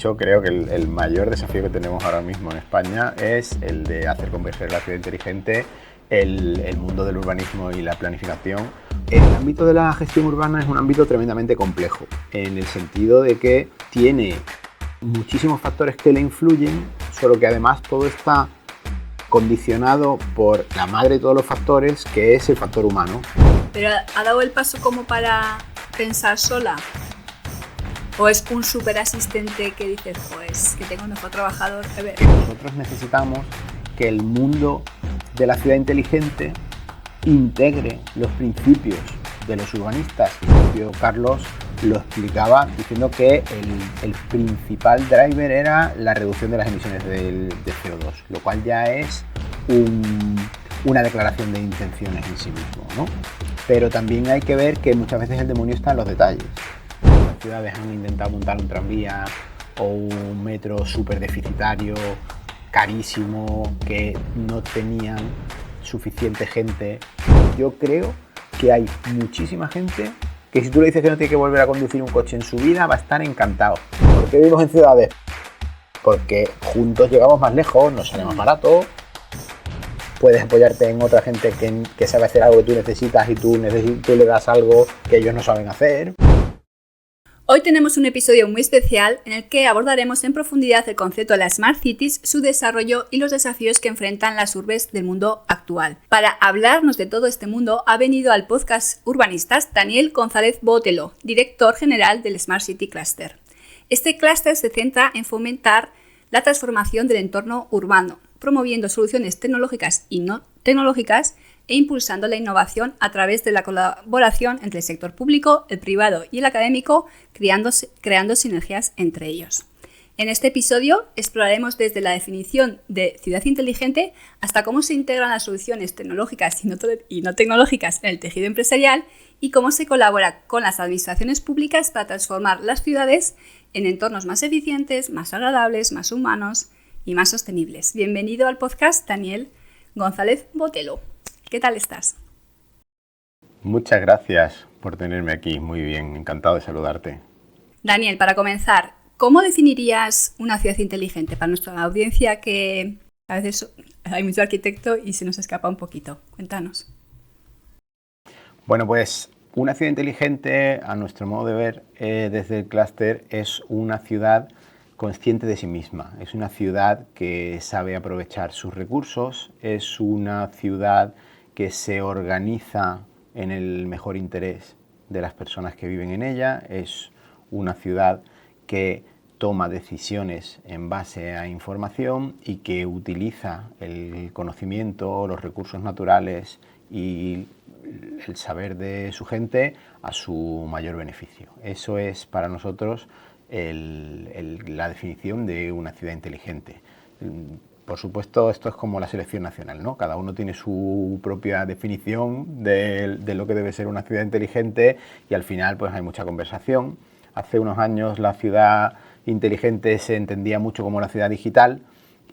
Yo creo que el mayor desafío que tenemos ahora mismo en España es el de hacer converger la ciudad inteligente, el mundo del urbanismo y la planificación. El ámbito de la gestión urbana es un ámbito tremendamente complejo, en el sentido de que tiene muchísimos factores que le influyen, solo que además todo está condicionado por la madre de todos los factores, que es el factor humano. ¿Pero ha dado el paso como para pensar sola? ¿O es un súper asistente que dices, pues, que tengo un mejor trabajador? A ver. Nosotros necesitamos que el mundo de la ciudad inteligente integre los principios de los urbanistas. Carlos lo explicaba diciendo que el principal driver era la reducción de las emisiones de CO2, lo cual ya es una declaración de intenciones en sí mismo, ¿no? Pero también hay que ver que muchas veces el demonio está en los detalles. Las ciudades han intentado montar un tranvía o un metro súper deficitario, carísimo, que no tenían suficiente gente. Yo creo que hay muchísima gente que si tú le dices que no tiene que volver a conducir un coche en su vida, va a estar encantado. ¿Por qué vivimos en ciudades? Porque juntos llegamos más lejos, nos sale más barato, puedes apoyarte en otra gente que sabe hacer algo que tú necesitas y tú le das algo que ellos no saben hacer. Hoy tenemos un episodio muy especial en el que abordaremos en profundidad el concepto de las Smart Cities, su desarrollo y los desafíos que enfrentan las urbes del mundo actual. Para hablarnos de todo este mundo ha venido al podcast Urbanistas Daniel González Botelho, director general del Smart City Cluster. Este clúster se centra en fomentar la transformación del entorno urbano, promoviendo soluciones tecnológicas y no tecnológicas e impulsando la innovación a través de la colaboración entre el sector público, el privado y el académico, creando sinergias entre ellos. En este episodio exploraremos desde la definición de ciudad inteligente hasta cómo se integran las soluciones tecnológicas y no tecnológicas en el tejido empresarial y cómo se colabora con las administraciones públicas para transformar las ciudades en entornos más eficientes, más agradables, más humanos y más sostenibles. Bienvenido al podcast, Daniel González Botelho. ¿Qué tal estás? Muchas gracias por tenerme aquí. Muy bien, encantado de saludarte. Daniel, para comenzar, ¿cómo definirías una ciudad inteligente para nuestra audiencia que a veces hay mucho arquitecto y se nos escapa un poquito? Cuéntanos. Bueno, pues una ciudad inteligente, a nuestro modo de ver desde el clúster, es una ciudad consciente de sí misma. Es una ciudad que sabe aprovechar sus recursos, es una ciudad que se organiza en el mejor interés de las personas que viven en ella, es una ciudad que toma decisiones en base a información y que utiliza el conocimiento, los recursos naturales y el saber de su gente a su mayor beneficio. Eso es para nosotros la definición de una ciudad inteligente. Por supuesto, esto es como la selección nacional, ¿no? Cada uno tiene su propia definición de lo que debe ser una ciudad inteligente y al final pues hay mucha conversación. Hace unos años la ciudad inteligente se entendía mucho como la ciudad digital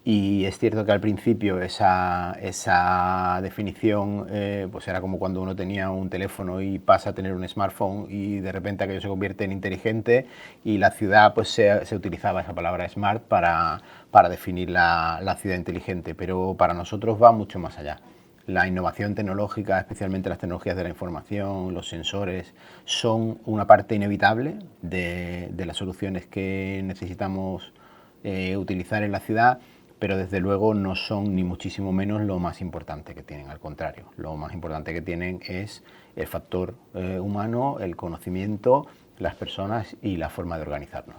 y es cierto que al principio esa definición pues era como cuando uno tenía un teléfono y pasa a tener un smartphone y de repente aquello se convierte en inteligente y la ciudad pues se utilizaba esa palabra smart para definir la ciudad inteligente, pero para nosotros va mucho más allá. La innovación tecnológica, especialmente las tecnologías de la información, los sensores, son una parte inevitable de las soluciones que necesitamos utilizar en la ciudad, pero desde luego no son ni muchísimo menos lo más importante que tienen, al contrario. Lo más importante que tienen es el factor humano, el conocimiento, las personas y la forma de organizarnos.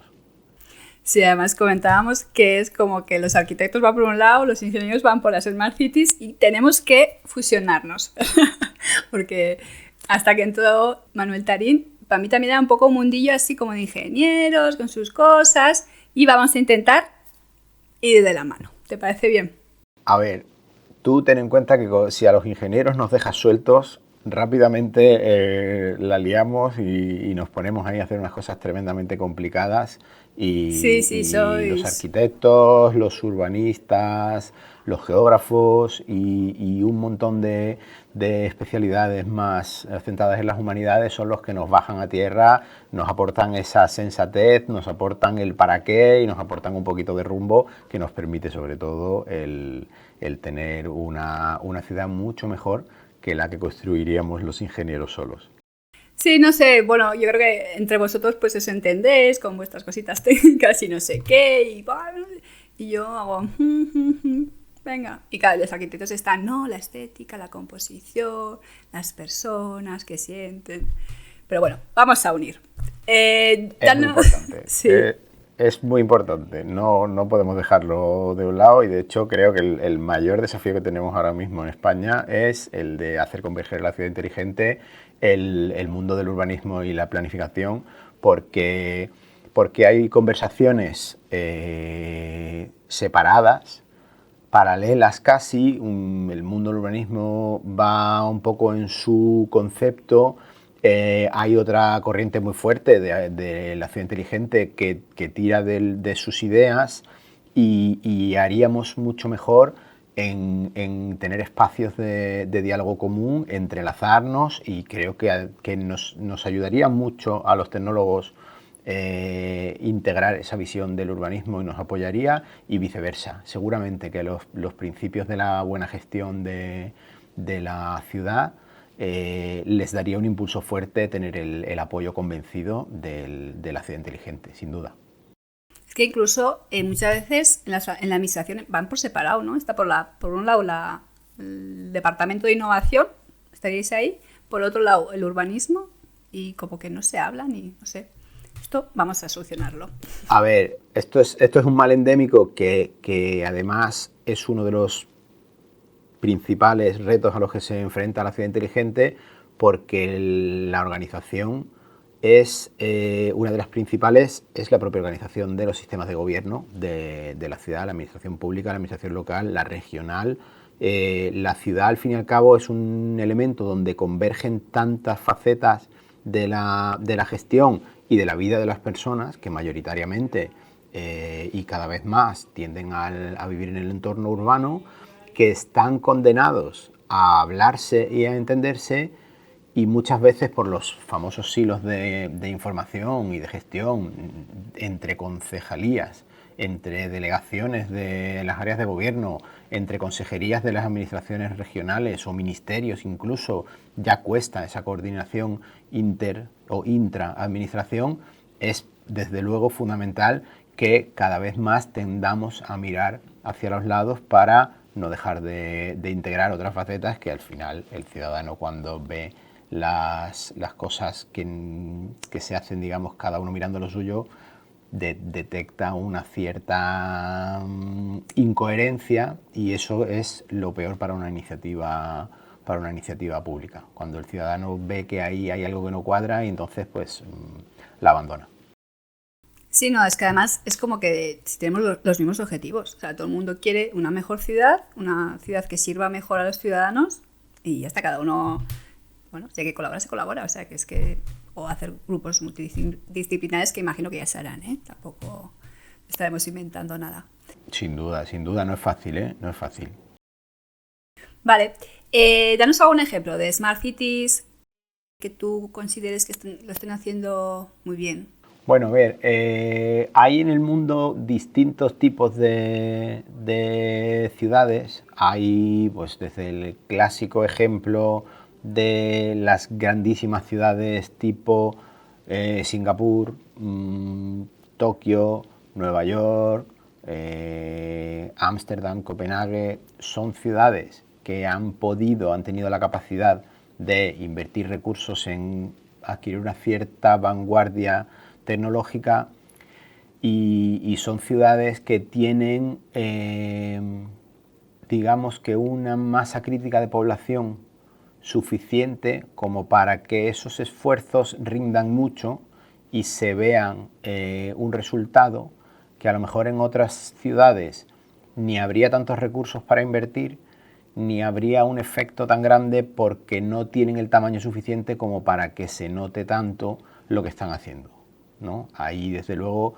Sí, además comentábamos que es como que los arquitectos van por un lado, los ingenieros van por las Smart Cities y tenemos que fusionarnos. Porque hasta que entró Manuel Tarín, para mí también era un poco un mundillo así como de ingenieros, con sus cosas, y vamos a intentar ir de la mano. ¿Te parece bien? A ver, tú ten en cuenta que si a los ingenieros nos dejas sueltos, rápidamente la liamos y nos ponemos ahí a hacer unas cosas tremendamente complicadas Sí, sí, y los sois. arquitectos, los urbanistas, los geógrafos y un montón de especialidades más centradas en las humanidades son los que nos bajan a tierra, nos aportan esa sensatez, nos aportan el para qué y nos aportan un poquito de rumbo que nos permite sobre todo el tener una ciudad mucho mejor que la que construiríamos los ingenieros solos. Sí, no sé, bueno, yo creo que entre vosotros pues os entendéis con vuestras cositas técnicas y no sé qué, y yo hago, venga. Y claro, los arquitectos están, no, la estética, la composición, las personas que sienten. Pero bueno, vamos a unir. Es muy importante. Sí. Es muy importante. No podemos dejarlo de un lado y de hecho creo que el mayor desafío que tenemos ahora mismo en España es el de hacer converger la ciudad inteligente, el mundo del urbanismo y la planificación, porque hay conversaciones separadas, paralelas casi. El mundo del urbanismo va un poco en su concepto. Hay otra corriente muy fuerte de la ciudad inteligente que tira de sus ideas y haríamos mucho mejor en tener espacios de diálogo común, entrelazarnos y creo que nos ayudaría mucho a los tecnólogos integrar esa visión del urbanismo y nos apoyaría y viceversa. Seguramente que los principios de la buena gestión de la ciudad les daría un impulso fuerte tener el apoyo convencido de la ciudad inteligente, sin duda. Es que incluso muchas veces en la administración van por separado, ¿no? Está por un lado el departamento de innovación, estaríais ahí, por otro lado el urbanismo y como que no se hablan y no sé. Esto vamos a solucionarlo. A ver, esto es un mal endémico que además es uno de los principales retos a los que se enfrenta la ciudad inteligente porque la organización es una de las principales, es la propia organización de los sistemas de gobierno de la ciudad, la administración pública, la administración local, la regional. La ciudad, al fin y al cabo, es un elemento donde convergen tantas facetas de la gestión y de la vida de las personas que mayoritariamente y cada vez más tienden a vivir en el entorno urbano, que están condenados a hablarse y a entenderse y muchas veces por los famosos silos de información y de gestión entre concejalías, entre delegaciones de las áreas de gobierno, entre consejerías de las administraciones regionales o ministerios incluso, ya cuesta esa coordinación inter o intra-administración. Es desde luego fundamental que cada vez más tendamos a mirar hacia los lados para no dejar de integrar otras facetas que al final el ciudadano cuando ve las cosas que se hacen, digamos, cada uno mirando lo suyo, detecta una cierta incoherencia y eso es lo peor para una iniciativa pública. Cuando el ciudadano ve que ahí hay algo que no cuadra y entonces pues la abandona. Sí, no, es que además es como que si tenemos los mismos objetivos. O sea, todo el mundo quiere una mejor ciudad, una ciudad que sirva mejor a los ciudadanos y ya está, cada uno, bueno, si hay que colaborar, se colabora. O sea, que es que, o hacer grupos multidisciplinares que imagino que ya se harán, ¿eh? Tampoco estaremos inventando nada. Sin duda, no es fácil, ¿eh? No es fácil. Vale, danos algún ejemplo de Smart Cities que tú consideres que lo estén haciendo muy bien. Bueno, a ver, hay en el mundo distintos tipos de ciudades. Hay, pues, desde el clásico ejemplo de las grandísimas ciudades tipo Singapur, Tokio, Nueva York, Ámsterdam, Copenhague. Son ciudades que han tenido la capacidad de invertir recursos en adquirir una cierta vanguardia tecnológica y son ciudades que tienen, digamos que una masa crítica de población suficiente como para que esos esfuerzos rindan mucho y se vean un resultado que a lo mejor en otras ciudades ni habría tantos recursos para invertir, ni habría un efecto tan grande porque no tienen el tamaño suficiente como para que se note tanto lo que están haciendo, ¿no? Ahí, desde luego,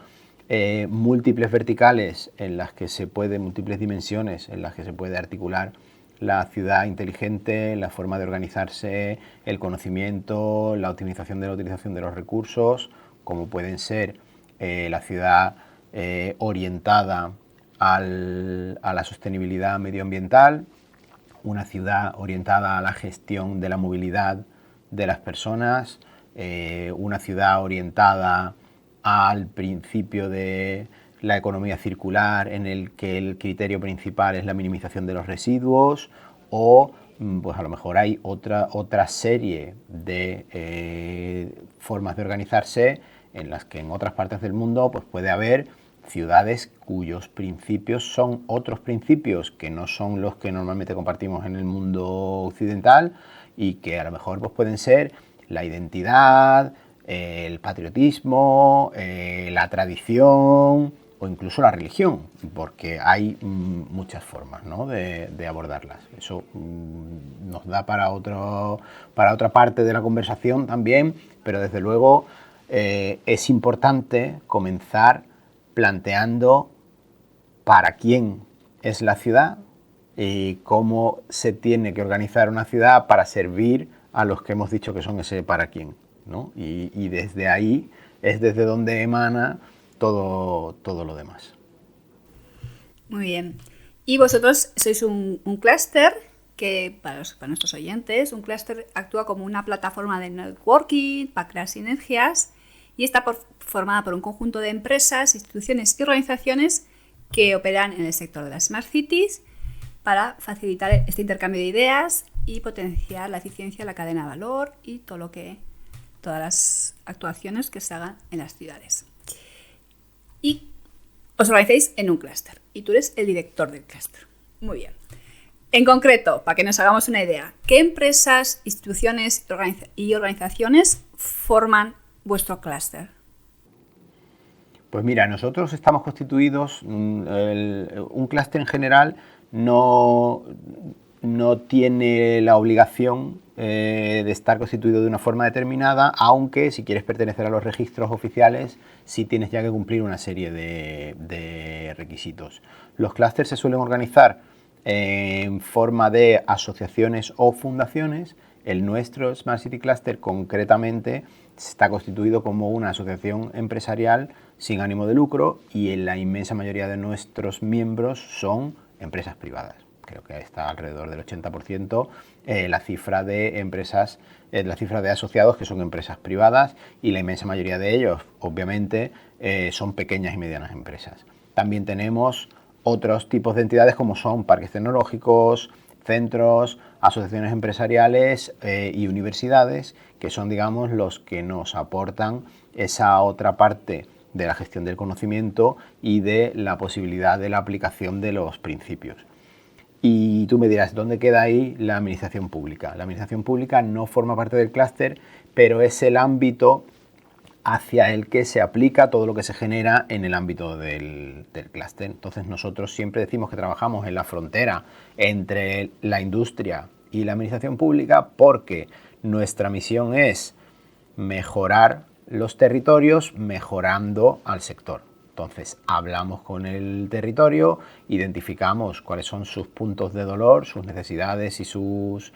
múltiples verticales en las que se puede, múltiples dimensiones en las que se puede articular la ciudad inteligente, la forma de organizarse, el conocimiento, la optimización de la utilización de los recursos, como pueden ser la ciudad orientada a la sostenibilidad medioambiental, una ciudad orientada a la gestión de la movilidad de las personas, una ciudad orientada al principio de la economía circular, en el que el criterio principal es la minimización de los residuos, o pues a lo mejor hay otra serie de formas de organizarse en las que en otras partes del mundo pues puede haber ciudades cuyos principios son otros principios que no son los que normalmente compartimos en el mundo occidental y que a lo mejor pues pueden ser la identidad, el patriotismo, la tradición o incluso la religión, porque hay muchas formas, ¿no?, de abordarlas. Eso nos da para otra parte de la conversación también, pero desde luego es importante comenzar planteando para quién es la ciudad y cómo se tiene que organizar una ciudad para servir a los que hemos dicho que son ese para quién, ¿no? Y desde ahí es desde donde emana todo lo demás. Muy bien. Y vosotros sois un clúster que, para nuestros oyentes, un clúster actúa como una plataforma de networking para crear sinergias y está formada por un conjunto de empresas, instituciones y organizaciones que operan en el sector de las Smart Cities para facilitar este intercambio de ideas y potenciar la eficiencia, la cadena de valor y todas las actuaciones que se hagan en las ciudades. Y os organizáis en un clúster y tú eres el director del clúster. Muy bien. En concreto, para que nos hagamos una idea, ¿qué empresas, instituciones y organizaciones forman vuestro clúster? Pues mira, nosotros estamos constituidos, un clúster en general no tiene la obligación de estar constituido de una forma determinada, aunque si quieres pertenecer a los registros oficiales sí tienes ya que cumplir una serie de requisitos. Los clústeres se suelen organizar en forma de asociaciones o fundaciones. El nuestro Smart City Cluster concretamente está constituido como una asociación empresarial sin ánimo de lucro y en la inmensa mayoría de nuestros miembros son empresas privadas. Creo que está alrededor del 80% la cifra de empresas, la cifra de asociados que son empresas privadas y la inmensa mayoría de ellos, obviamente, son pequeñas y medianas empresas. También tenemos otros tipos de entidades como son parques tecnológicos, centros, asociaciones empresariales y universidades, que son, digamos, los que nos aportan esa otra parte de la gestión del conocimiento y de la posibilidad de la aplicación de los principios. Y tú me dirás, ¿dónde queda ahí la administración pública? La administración pública no forma parte del clúster, pero es el ámbito hacia el que se aplica todo lo que se genera en el ámbito del clúster. Entonces nosotros siempre decimos que trabajamos en la frontera entre la industria y la administración pública porque nuestra misión es mejorar los territorios mejorando al sector. Entonces hablamos con el territorio, identificamos cuáles son sus puntos de dolor, sus necesidades y sus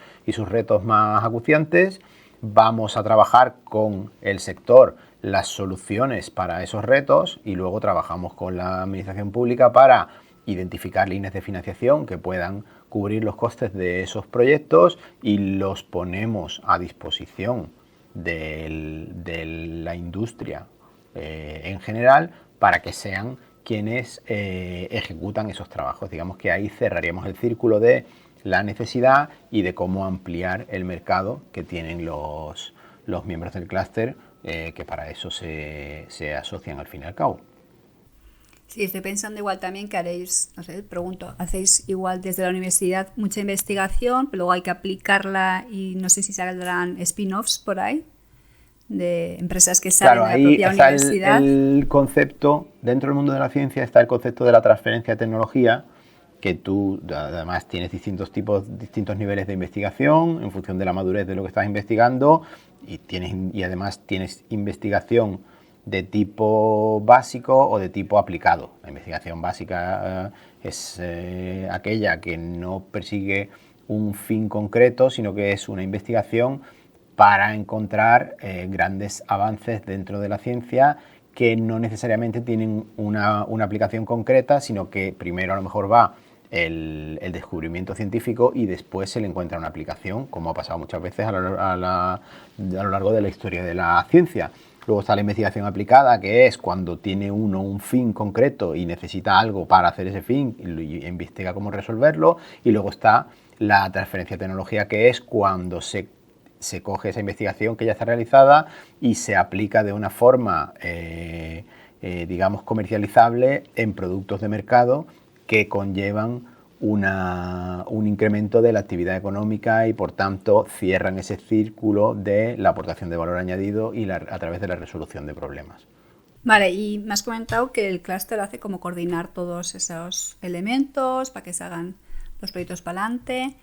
retos más acuciantes. Vamos a trabajar con el sector las soluciones para esos retos y luego trabajamos con la administración pública para identificar líneas de financiación que puedan cubrir los costes de esos proyectos y los ponemos a disposición de la industria en general para que sean quienes ejecutan esos trabajos. Digamos que ahí cerraríamos el círculo de la necesidad y de cómo ampliar el mercado que tienen los miembros del clúster, que para eso se asocian al fin y al cabo. Sí, estoy pensando igual también que haréis, no sé, pregunto, hacéis igual desde la universidad mucha investigación, pero luego hay que aplicarla y no sé si saldrán spin-offs por ahí de empresas que salen de la propia universidad. El concepto, dentro del mundo de la ciencia está el concepto de la transferencia de tecnología, que tú además tienes distintos niveles de investigación en función de la madurez de lo que estás investigando y además tienes investigación de tipo básico o de tipo aplicado. La investigación básica es aquella que no persigue un fin concreto, sino que es una investigación para encontrar grandes avances dentro de la ciencia que no necesariamente tienen una aplicación concreta, sino que primero a lo mejor va el descubrimiento científico y después se le encuentra una aplicación, como ha pasado muchas veces a lo largo de la historia de la ciencia. Luego está la investigación aplicada, que es cuando tiene uno un fin concreto y necesita algo para hacer ese fin y investiga cómo resolverlo. Y luego está la transferencia de tecnología, que es cuando se coge esa investigación que ya está realizada y se aplica de una forma, digamos, comercializable en productos de mercado que conllevan un incremento de la actividad económica y por tanto cierran ese círculo de la aportación de valor añadido y a través de la resolución de problemas. Vale, y me has comentado que el clúster hace como coordinar todos esos elementos para que se hagan los proyectos para adelante.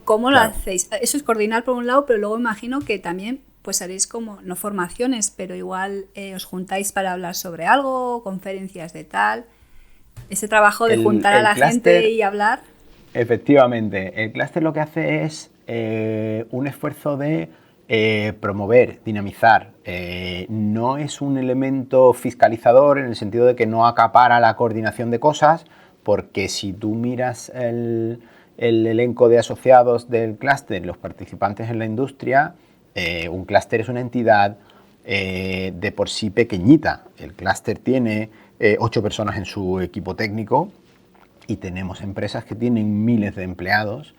¿Cómo lo hacéis? Eso es coordinar por un lado, pero luego imagino que también pues haréis como, no formaciones, pero igual os juntáis para hablar sobre algo, conferencias de tal. Ese trabajo de juntar a la gente y hablar. Efectivamente, el clúster lo que hace es un esfuerzo de promover, dinamizar. No es un elemento fiscalizador en el sentido de que no acapara la coordinación de cosas, porque si tú miras el elenco de asociados del clúster, los participantes en la industria, un clúster es una entidad de por sí pequeñita. El clúster tiene 8 personas en su equipo técnico y tenemos empresas que tienen miles de empleados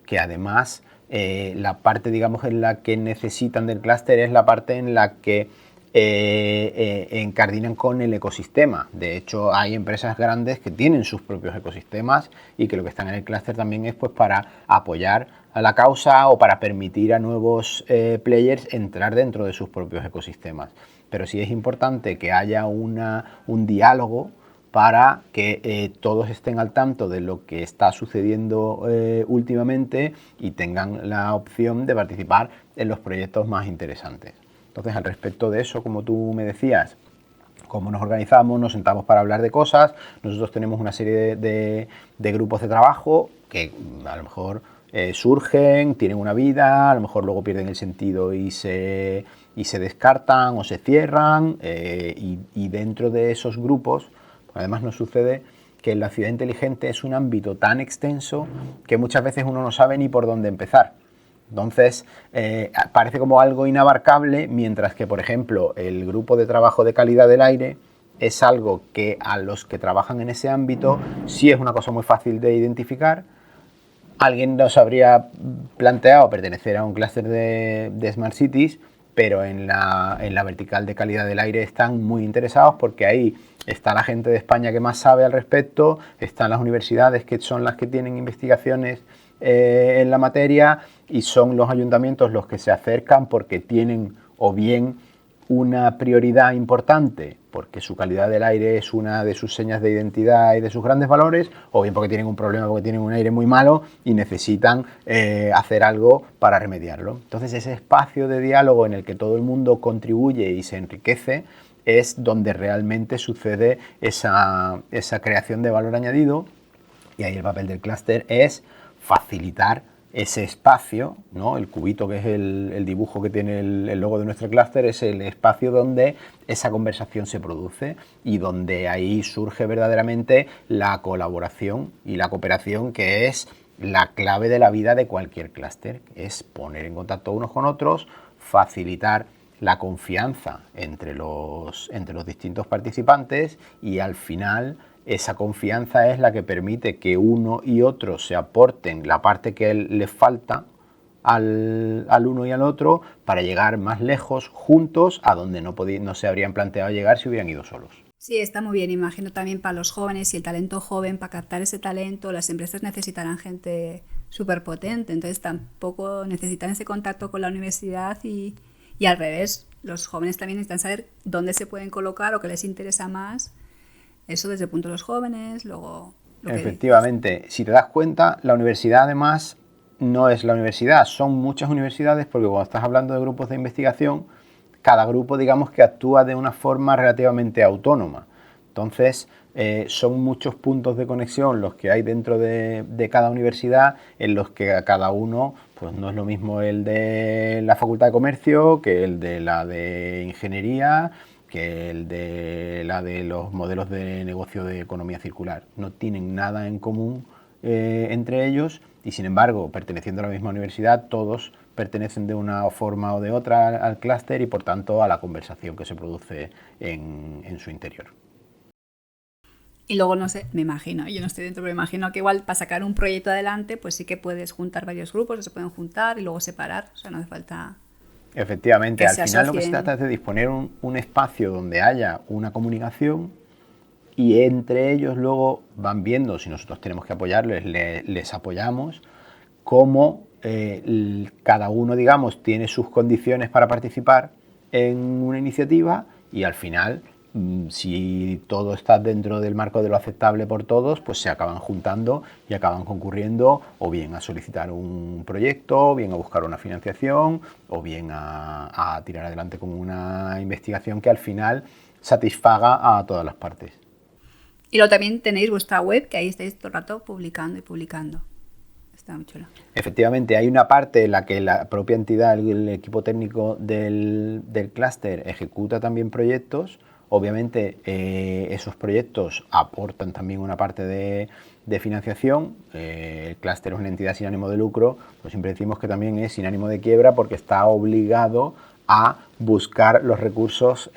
que además la parte, digamos, en la que necesitan del clúster es la parte en la que encardinan con el ecosistema. De hecho, hay empresas grandes que tienen sus propios ecosistemas y que lo que están en el clúster también es pues para apoyar a la causa o para permitir a nuevos players entrar dentro de sus propios ecosistemas. Pero sí es importante que haya un diálogo para que todos estén al tanto de lo que está sucediendo últimamente y tengan la opción de participar en los proyectos más interesantes. Entonces, al respecto de eso, como tú me decías, cómo nos organizamos, nos sentamos para hablar de cosas. Nosotros tenemos una serie de grupos de trabajo que a lo mejor surgen, tienen una vida, a lo mejor luego pierden el sentido y se descartan o se cierran, y dentro de esos grupos, además nos sucede que la ciudad inteligente es un ámbito tan extenso que muchas veces uno no sabe ni por dónde empezar. Entonces, parece como algo inabarcable, mientras que, por ejemplo, el grupo de trabajo de calidad del aire es algo que a los que trabajan en ese ámbito sí es una cosa muy fácil de identificar. Alguien nos habría planteado pertenecer a un clúster de Smart Cities, pero en la vertical de calidad del aire están muy interesados porque ahí está la gente de España que más sabe al respecto, están las universidades que son las que tienen investigaciones en la materia y son los ayuntamientos los que se acercan porque tienen o bien una prioridad importante porque su calidad del aire es una de sus señas de identidad y de sus grandes valores, o bien porque tienen un problema, porque tienen un aire muy malo y necesitan hacer algo para remediarlo. Entonces ese espacio de diálogo en el que todo el mundo contribuye y se enriquece es donde realmente sucede esa creación de valor añadido, y ahí el papel del clúster es facilitar ese espacio, ¿no? El cubito, que es el dibujo que tiene el logo de nuestro clúster, es el espacio donde esa conversación se produce y donde ahí surge verdaderamente la colaboración y la cooperación, que es la clave de la vida de cualquier clúster. Es poner en contacto unos con otros, facilitar la confianza entre los distintos participantes, y al final esa confianza es la que permite que uno y otro se aporten la parte que les falta al uno y al otro para llegar más lejos juntos a donde no se habrían planteado llegar si hubieran ido solos. Sí, está muy bien. Imagino también para los jóvenes y el talento joven, para captar ese talento, las empresas necesitarán gente súper potente, entonces tampoco necesitan ese contacto con la universidad y al revés, los jóvenes también necesitan saber dónde se pueden colocar o qué les interesa más. Eso desde el punto de los jóvenes, luego... Efectivamente, si te das cuenta, la universidad además no es la universidad, son muchas universidades, porque cuando estás hablando de grupos de investigación, cada grupo, digamos, que actúa de una forma relativamente autónoma. Entonces, son muchos puntos de conexión los que hay dentro de cada universidad, en los que a cada uno, pues no es lo mismo el de la Facultad de Comercio que el de la de Ingeniería, que el de la de los modelos de negocio de economía circular. No tienen nada en común entre ellos y, sin embargo, perteneciendo a la misma universidad, todos pertenecen de una forma o de otra al clúster y, por tanto, a la conversación que se produce en su interior. Y luego, no sé, me imagino, yo no estoy dentro, pero me imagino que igual para sacar un proyecto adelante, pues sí que puedes juntar varios grupos, o se pueden juntar y luego separar, o sea, no hace falta... Efectivamente, al final lo que se trata es de disponer un espacio donde haya una comunicación y entre ellos luego van viendo si nosotros tenemos que apoyarles, les apoyamos, cómo cada uno, digamos, tiene sus condiciones para participar en una iniciativa y al final, si todo está dentro del marco de lo aceptable por todos, pues se acaban juntando y acaban concurriendo o bien a solicitar un proyecto, o bien a buscar una financiación, o bien a tirar adelante con una investigación que al final satisfaga a todas las partes. Y luego también tenéis vuestra web, que ahí estáis todo el rato publicando y publicando. Está muy chulo. Efectivamente, hay una parte en la que la propia entidad, el equipo técnico del clúster, ejecuta también proyectos. Obviamente, esos proyectos aportan también una parte de financiación. El clúster es una entidad sin ánimo de lucro, pues siempre decimos que también es sin ánimo de quiebra porque está obligado a buscar los recursos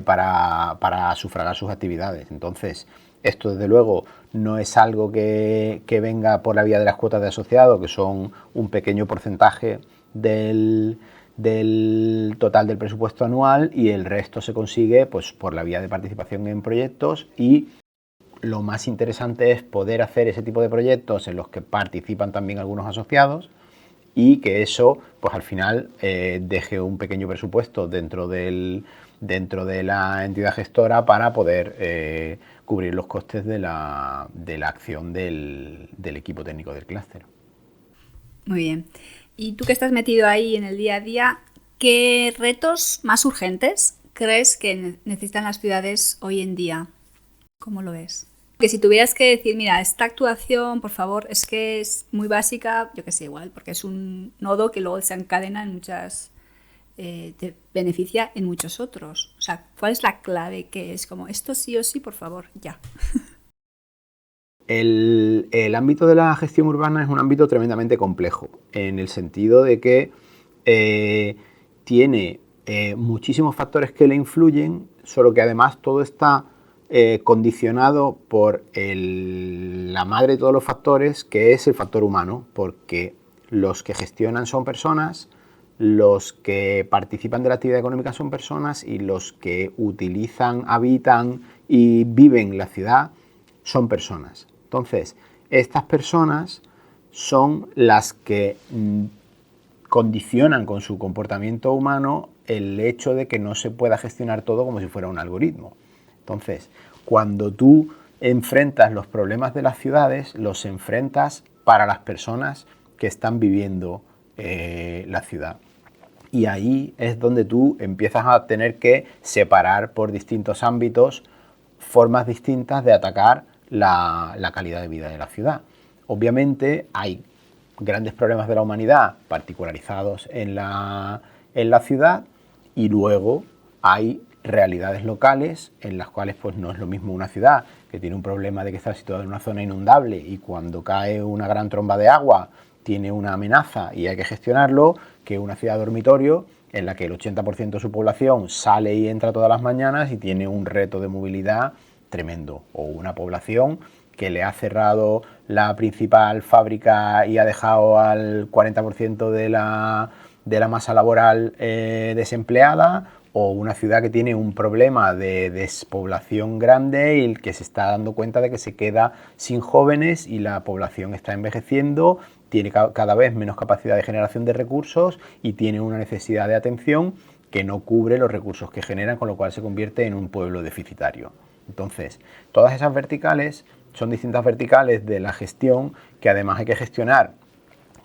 para sufragar sus actividades. Entonces, esto, desde luego, no es algo que venga por la vía de las cuotas de asociado, que son un pequeño porcentaje del total del presupuesto anual, y el resto se consigue pues por la vía de participación en proyectos. Y lo más interesante es poder hacer ese tipo de proyectos en los que participan también algunos asociados y que eso pues al final deje un pequeño presupuesto dentro de la entidad gestora para poder cubrir los costes de la acción del equipo técnico del clúster. Muy bien. Y tú que estás metido ahí en el día a día, ¿qué retos más urgentes crees que necesitan las ciudades hoy en día? ¿Cómo lo ves? Que si tuvieras que decir, mira, esta actuación, por favor, es que es muy básica, yo que sé, igual, porque es un nodo que luego se encadena en muchas, te beneficia en muchos otros. O sea, ¿cuál es la clave que es como esto sí o sí, por favor, ya? El ámbito de la gestión urbana es un ámbito tremendamente complejo, en el sentido de que tiene muchísimos factores que le influyen, solo que además todo está condicionado por la madre de todos los factores, que es el factor humano, porque los que gestionan son personas, los que participan de la actividad económica son personas y los que utilizan, habitan y viven la ciudad son personas. Entonces, estas personas son las que condicionan con su comportamiento humano el hecho de que no se pueda gestionar todo como si fuera un algoritmo. Entonces, cuando tú enfrentas los problemas de las ciudades, los enfrentas para las personas que están viviendo la ciudad. Y ahí es donde tú empiezas a tener que separar por distintos ámbitos formas distintas de atacar la calidad de vida de la ciudad. Obviamente hay grandes problemas de la humanidad particularizados en la ciudad, y luego hay realidades locales en las cuales pues no es lo mismo una ciudad que tiene un problema de que está situada en una zona inundable y cuando cae una gran tromba de agua tiene una amenaza y hay que gestionarlo, que una ciudad dormitorio en la que el 80% de su población sale y entra todas las mañanas y tiene un reto de movilidad tremendo, o una población que le ha cerrado la principal fábrica y ha dejado al 40% de la masa laboral desempleada, o una ciudad que tiene un problema de despoblación grande y que se está dando cuenta de que se queda sin jóvenes y la población está envejeciendo, tiene cada vez menos capacidad de generación de recursos y tiene una necesidad de atención que no cubre los recursos que generan, con lo cual se convierte en un pueblo deficitario. Entonces, todas esas verticales son distintas verticales de la gestión que además hay que gestionar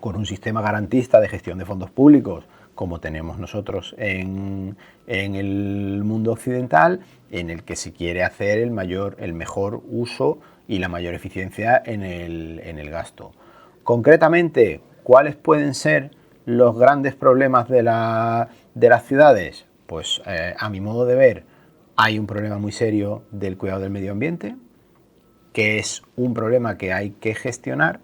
con un sistema garantista de gestión de fondos públicos, como tenemos nosotros en el mundo occidental, en el que se quiere hacer el mejor uso y la mayor eficiencia en el gasto. Concretamente, ¿cuáles pueden ser los grandes problemas de las ciudades? Pues a mi modo de ver, hay un problema muy serio del cuidado del medio ambiente, que es un problema que hay que gestionar,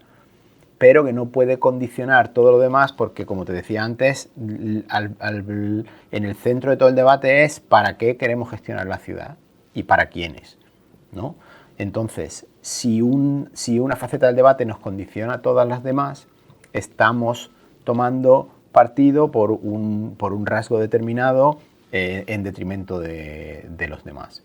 pero que no puede condicionar todo lo demás porque, como te decía antes, en el centro de todo el debate es para qué queremos gestionar la ciudad y para quiénes, ¿no? Entonces, si una faceta del debate nos condiciona a todas las demás, estamos tomando partido por un rasgo determinado en detrimento de los demás.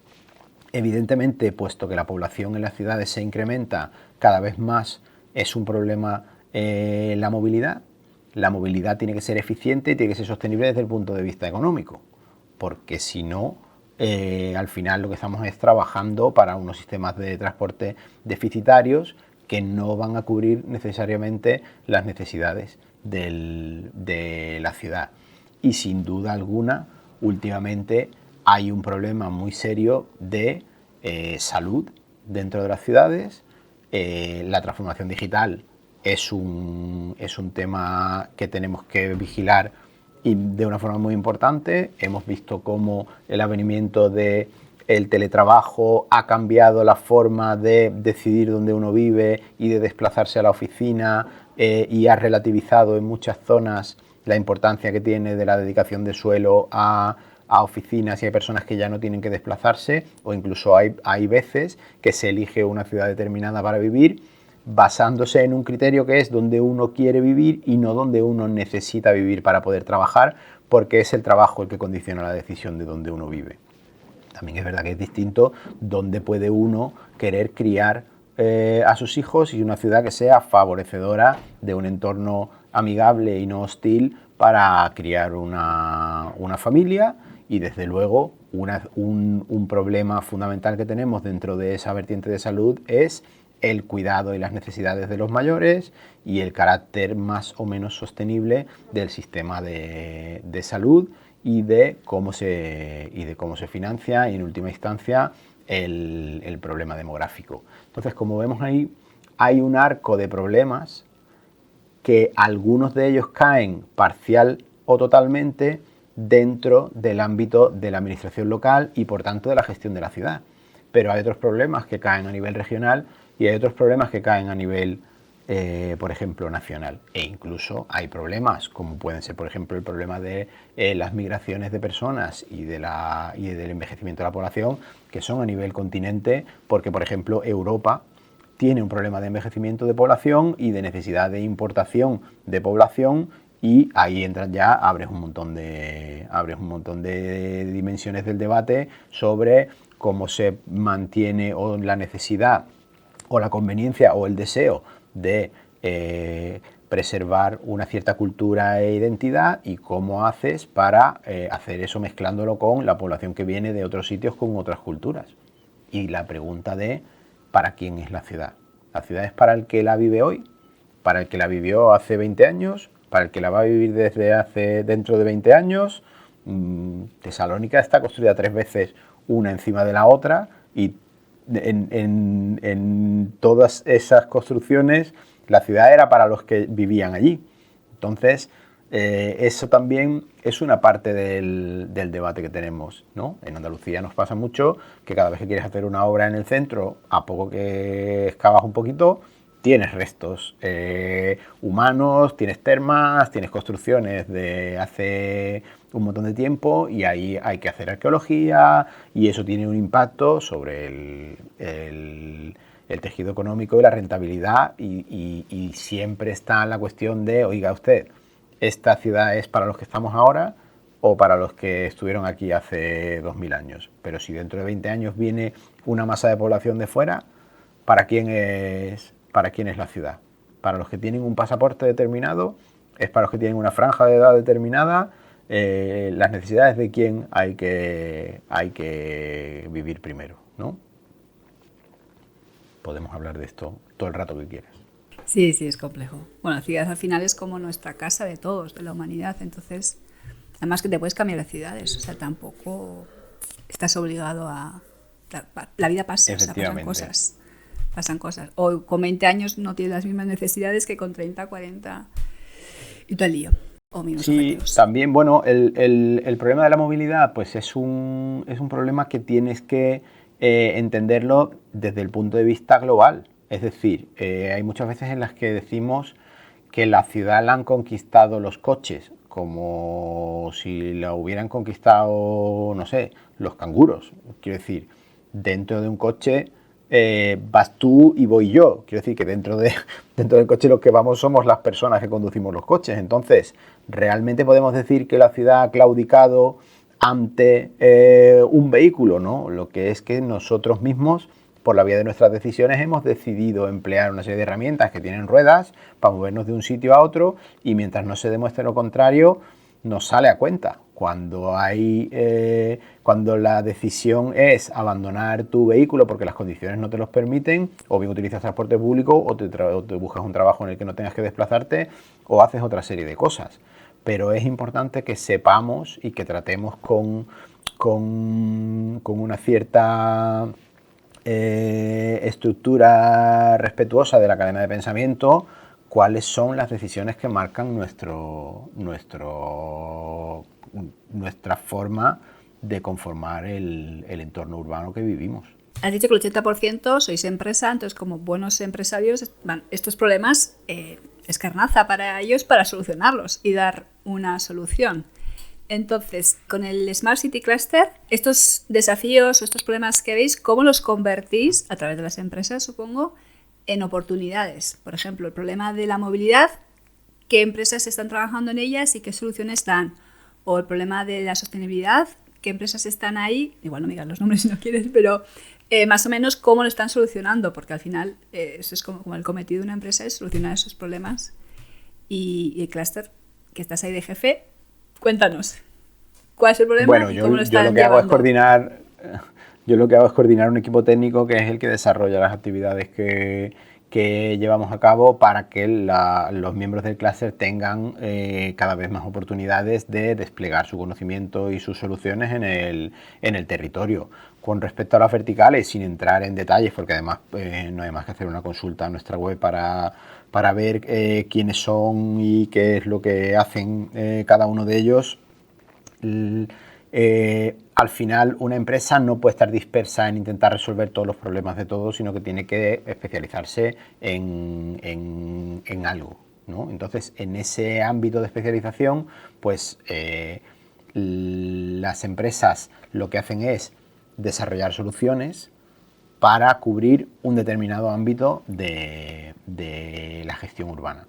Evidentemente, puesto que la población en las ciudades se incrementa cada vez más, es un problema la movilidad. La movilidad tiene que ser eficiente y tiene que ser sostenible desde el punto de vista económico, porque si no, al final lo que estamos es trabajando para unos sistemas de transporte deficitarios que no van a cubrir necesariamente las necesidades de la ciudad. Y sin duda alguna, últimamente hay un problema muy serio de salud dentro de las ciudades. La transformación digital es un tema que tenemos que vigilar y de una forma muy importante. Hemos visto cómo el advenimiento del teletrabajo ha cambiado la forma de decidir dónde uno vive y de desplazarse a la oficina y ha relativizado en muchas zonas la importancia que tiene de la dedicación de suelo a oficinas, y hay personas que ya no tienen que desplazarse, o incluso hay veces que se elige una ciudad determinada para vivir basándose en un criterio que es donde uno quiere vivir y no donde uno necesita vivir para poder trabajar, porque es el trabajo el que condiciona la decisión de dónde uno vive. También es verdad que es distinto dónde puede uno querer criar a sus hijos, y una ciudad que sea favorecedora de un entorno amigable y no hostil para criar una familia. Y desde luego un problema fundamental que tenemos dentro de esa vertiente de salud es el cuidado y las necesidades de los mayores y el carácter más o menos sostenible del sistema de salud y de cómo se financia, y en última instancia el problema demográfico. Entonces, como vemos ahí, hay un arco de problemas que algunos de ellos caen parcial o totalmente dentro del ámbito de la administración local y por tanto de la gestión de la ciudad. Pero hay otros problemas que caen a nivel regional y hay otros problemas que caen a nivel, por ejemplo, nacional. E incluso hay problemas como pueden ser, por ejemplo, el problema de las migraciones de personas y del envejecimiento de la población, que son a nivel continente, porque, por ejemplo, Europa tiene un problema de envejecimiento de población y de necesidad de importación de población, y ahí entran ya, abres un montón de dimensiones del debate sobre cómo se mantiene o la necesidad o la conveniencia o el deseo de preservar una cierta cultura e identidad, y cómo haces para hacer eso mezclándolo con la población que viene de otros sitios con otras culturas. Y la pregunta de ¿para quién es la ciudad? ¿La ciudad es para el que la vive hoy? ¿Para el que la vivió hace 20 años? ¿Para el que la va a vivir dentro de 20 años? Tesalónica está construida 3 veces una encima de la otra, y en todas esas construcciones la ciudad era para los que vivían allí. Entonces, eso también es una parte del debate que tenemos, ¿no? En Andalucía nos pasa mucho que cada vez que quieres hacer una obra en el centro, a poco que excavas un poquito, tienes restos humanos, tienes termas, tienes construcciones de hace un montón de tiempo, y ahí hay que hacer arqueología, y eso tiene un impacto sobre el tejido económico y la rentabilidad, y siempre está la cuestión de, oiga usted, ¿esta ciudad es para los que estamos ahora o para los que estuvieron aquí hace 2000 años? Pero si dentro de 20 años viene una masa de población de fuera, ¿para quién es la ciudad? ¿Para los que tienen un pasaporte determinado? ¿Es para los que tienen una franja de edad determinada? Las necesidades de quién hay que vivir primero, ¿no? Podemos hablar de esto todo el rato que quieras. Sí, es complejo. Bueno, la ciudad al final es como nuestra casa de todos, de la humanidad. Entonces, Además que te puedes cambiar de ciudades, o sea, tampoco estás obligado a... La vida pasa, o sea, pasan cosas. O con 20 años no tienes las mismas necesidades que con 30, 40 y todo el lío. O mismos objetivos. También, bueno, el problema de la movilidad pues es un problema que tienes que entenderlo desde el punto de vista global. Es decir, hay muchas veces en las que decimos que la ciudad la han conquistado los coches, como si la hubieran conquistado, no sé, los canguros. Quiero decir, dentro de un coche vas tú y voy yo. Quiero decir que dentro del coche los que vamos somos las personas que conducimos los coches. Entonces, ¿realmente podemos decir que la ciudad ha claudicado ante un vehículo? No, lo que es que nosotros mismos, por la vía de nuestras decisiones, hemos decidido emplear una serie de herramientas que tienen ruedas para movernos de un sitio a otro, y mientras no se demuestre lo contrario, nos sale a cuenta. Cuando la decisión es abandonar tu vehículo porque las condiciones no te los permiten, o bien utilizas transporte público, o te buscas un trabajo en el que no tengas que desplazarte, o haces otra serie de cosas. Pero es importante que sepamos y que tratemos con una cierta estructura respetuosa de la cadena de pensamiento cuáles son las decisiones que marcan nuestra forma de conformar el entorno urbano que vivimos. Has dicho que el 80% sois empresa, entonces como buenos empresarios, estos problemas es carnaza para ellos para solucionarlos y dar una solución. Entonces, con el Smart City Cluster, estos desafíos o estos problemas que veis, ¿cómo los convertís a través de las empresas, supongo, en oportunidades? Por ejemplo, el problema de la movilidad, ¿qué empresas están trabajando en ellas y qué soluciones dan? O el problema de la sostenibilidad, ¿qué empresas están ahí? Igual no me digas los nombres si no quieres, pero más o menos cómo lo están solucionando, porque al final eso es como el cometido de una empresa, es solucionar esos problemas. Y el clúster, que estás ahí de jefe, cuéntanos, ¿cuál es el problema? Bueno, y cómo lo yo lo que hago es coordinar un equipo técnico que es el que desarrolla las actividades que llevamos a cabo para que los miembros del clúster tengan cada vez más oportunidades de desplegar su conocimiento y sus soluciones en el territorio. Con respecto a las verticales, sin entrar en detalles, porque además no hay más que hacer una consulta a nuestra web para ver quiénes son y qué es lo que hacen cada uno de ellos. Al final, una empresa no puede estar dispersa en intentar resolver todos los problemas de todos, sino que tiene que especializarse en algo, ¿no? Entonces, en ese ámbito de especialización, pues las empresas lo que hacen es desarrollar soluciones para cubrir un determinado ámbito de la gestión urbana.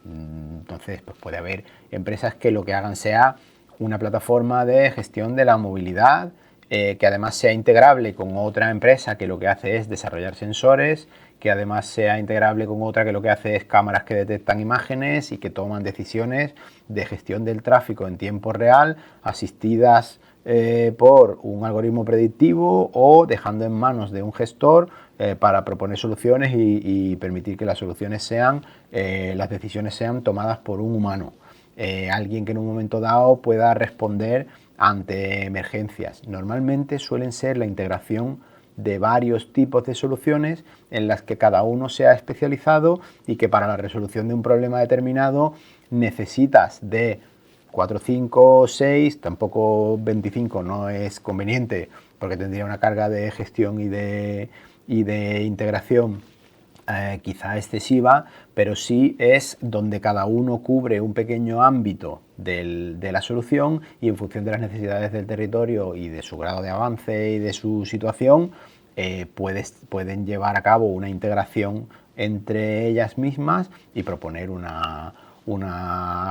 Entonces, pues puede haber empresas que lo que hagan sea una plataforma de gestión de la movilidad que además sea integrable con otra empresa que lo que hace es desarrollar sensores, que además sea integrable con otra que lo que hace es cámaras que detectan imágenes y que toman decisiones de gestión del tráfico en tiempo real, asistidas por un algoritmo predictivo o dejando en manos de un gestor para proponer soluciones y permitir que las soluciones las decisiones sean tomadas por un humano. Alguien que en un momento dado pueda responder ante emergencias. Normalmente suelen ser la integración de varios tipos de soluciones en las que cada uno sea especializado y que para la resolución de un problema determinado necesitas de 4, 5, 6, tampoco 25 no es conveniente porque tendría una carga de gestión y de integración quizá excesiva, pero sí es donde cada uno cubre un pequeño ámbito de la solución y en función de las necesidades del territorio y de su grado de avance y de su situación pueden llevar a cabo una integración entre ellas mismas y proponer una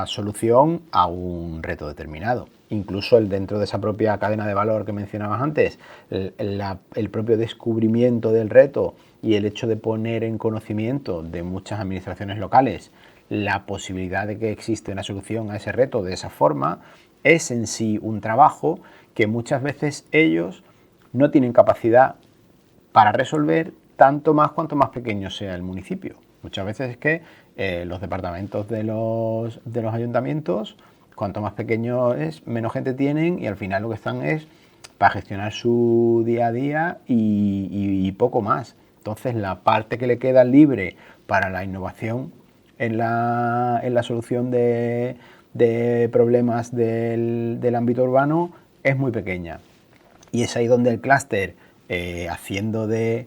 solución a un reto determinado. Incluso dentro de esa propia cadena de valor que mencionabas antes, el propio descubrimiento del reto y el hecho de poner en conocimiento de muchas administraciones locales la posibilidad de que existe una solución a ese reto de esa forma, es en sí un trabajo que muchas veces ellos no tienen capacidad para resolver, tanto más cuanto más pequeño sea el municipio. Muchas veces es que los departamentos de los ayuntamientos Cuanto más pequeño es, menos gente tienen y al final lo que están es para gestionar su día a día y poco más. Entonces la parte que le queda libre para la innovación en la solución de problemas del ámbito urbano es muy pequeña. Y es ahí donde el clúster, haciendo de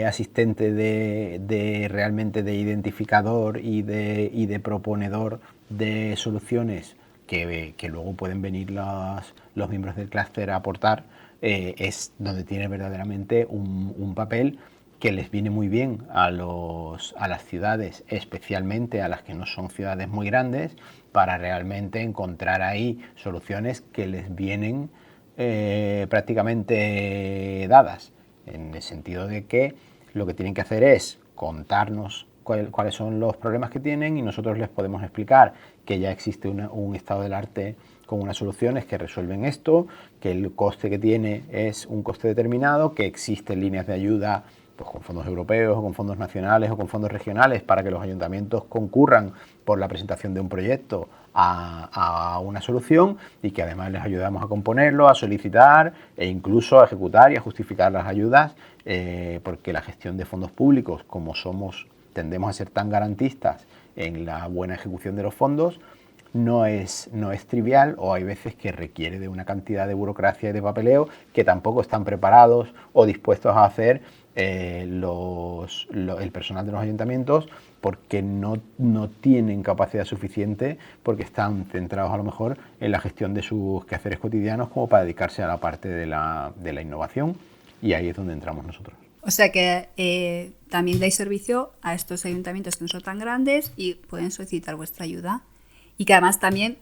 asistente realmente de identificador y de proponedor de soluciones que luego pueden venir los miembros del clúster a aportar, es donde tiene verdaderamente un papel que les viene muy bien a las ciudades, especialmente a las que no son ciudades muy grandes, para realmente encontrar ahí soluciones que les vienen prácticamente dadas, en el sentido de que lo que tienen que hacer es contarnos cuáles son los problemas que tienen y nosotros les podemos explicar que ya existe un estado del arte con unas soluciones que resuelven esto, que el coste que tiene es un coste determinado, que existen líneas de ayuda pues con fondos europeos o con fondos nacionales o con fondos regionales para que los ayuntamientos concurran por la presentación de un proyecto a una solución y que además les ayudamos a componerlo, a solicitar e incluso a ejecutar y a justificar las ayudas, porque la gestión de fondos públicos, como tendemos a ser tan garantistas en la buena ejecución de los fondos, no es trivial, o hay veces que requiere de una cantidad de burocracia y de papeleo que tampoco están preparados o dispuestos a hacer el personal de los ayuntamientos, porque no tienen capacidad suficiente, porque están centrados a lo mejor en la gestión de sus quehaceres cotidianos como para dedicarse a la parte de la innovación, y ahí es donde entramos nosotros. O sea que también dais servicio a estos ayuntamientos que no son tan grandes y pueden solicitar vuestra ayuda. Y que además también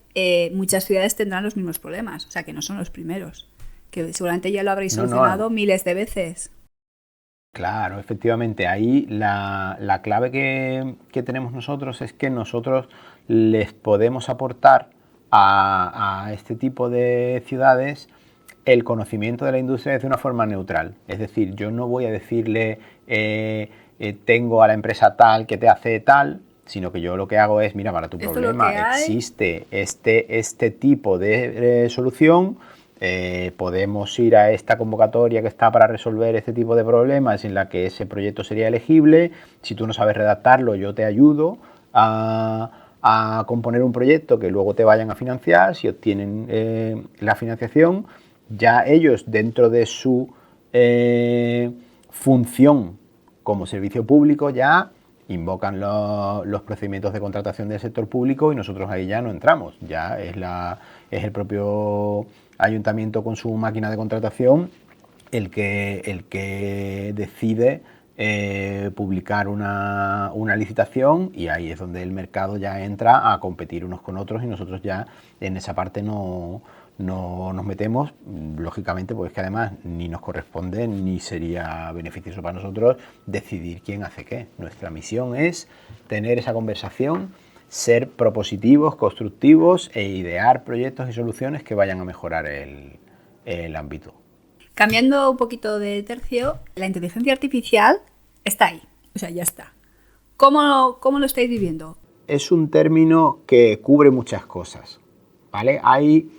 muchas ciudades tendrán los mismos problemas, o sea que no son los primeros, que seguramente ya lo habréis solucionado miles de veces. Claro, efectivamente, ahí la clave que tenemos nosotros es que nosotros les podemos aportar a este tipo de ciudades el conocimiento de la industria de una forma neutral. Es decir, yo no voy a decirle tengo a la empresa tal que te hace tal, sino que yo lo que hago es, mira, para tu problema existe este tipo de solución, podemos ir a esta convocatoria que está para resolver este tipo de problemas en la que ese proyecto sería elegible. Si tú no sabes redactarlo, yo te ayudo a componer un proyecto que luego te vayan a financiar. Si obtienen la financiación, ya ellos, dentro de su función como servicio público, ya invocan los procedimientos de contratación del sector público y nosotros ahí ya no entramos. Ya es el propio ayuntamiento con su máquina de contratación el que decide publicar una licitación, y ahí es donde el mercado ya entra a competir unos con otros y nosotros ya en esa parte no nos metemos, lógicamente, porque es que además ni nos corresponde ni sería beneficioso para nosotros decidir quién hace qué. Nuestra misión es tener esa conversación, ser propositivos, constructivos e idear proyectos y soluciones que vayan a mejorar el ámbito. Cambiando un poquito de tercio, la inteligencia artificial está ahí, o sea, ya está. ¿Cómo lo estáis viviendo? Es un término que cubre muchas cosas, ¿vale? Hay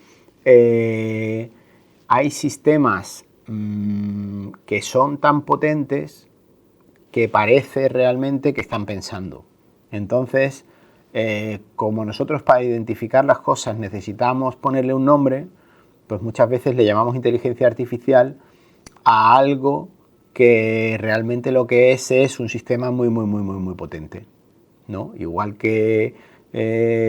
sistemas que son tan potentes que parece realmente que están pensando. Entonces, como nosotros para identificar las cosas necesitamos ponerle un nombre, pues muchas veces le llamamos inteligencia artificial a algo que realmente lo que es un sistema muy, muy, muy, muy, muy potente, ¿no? Igual que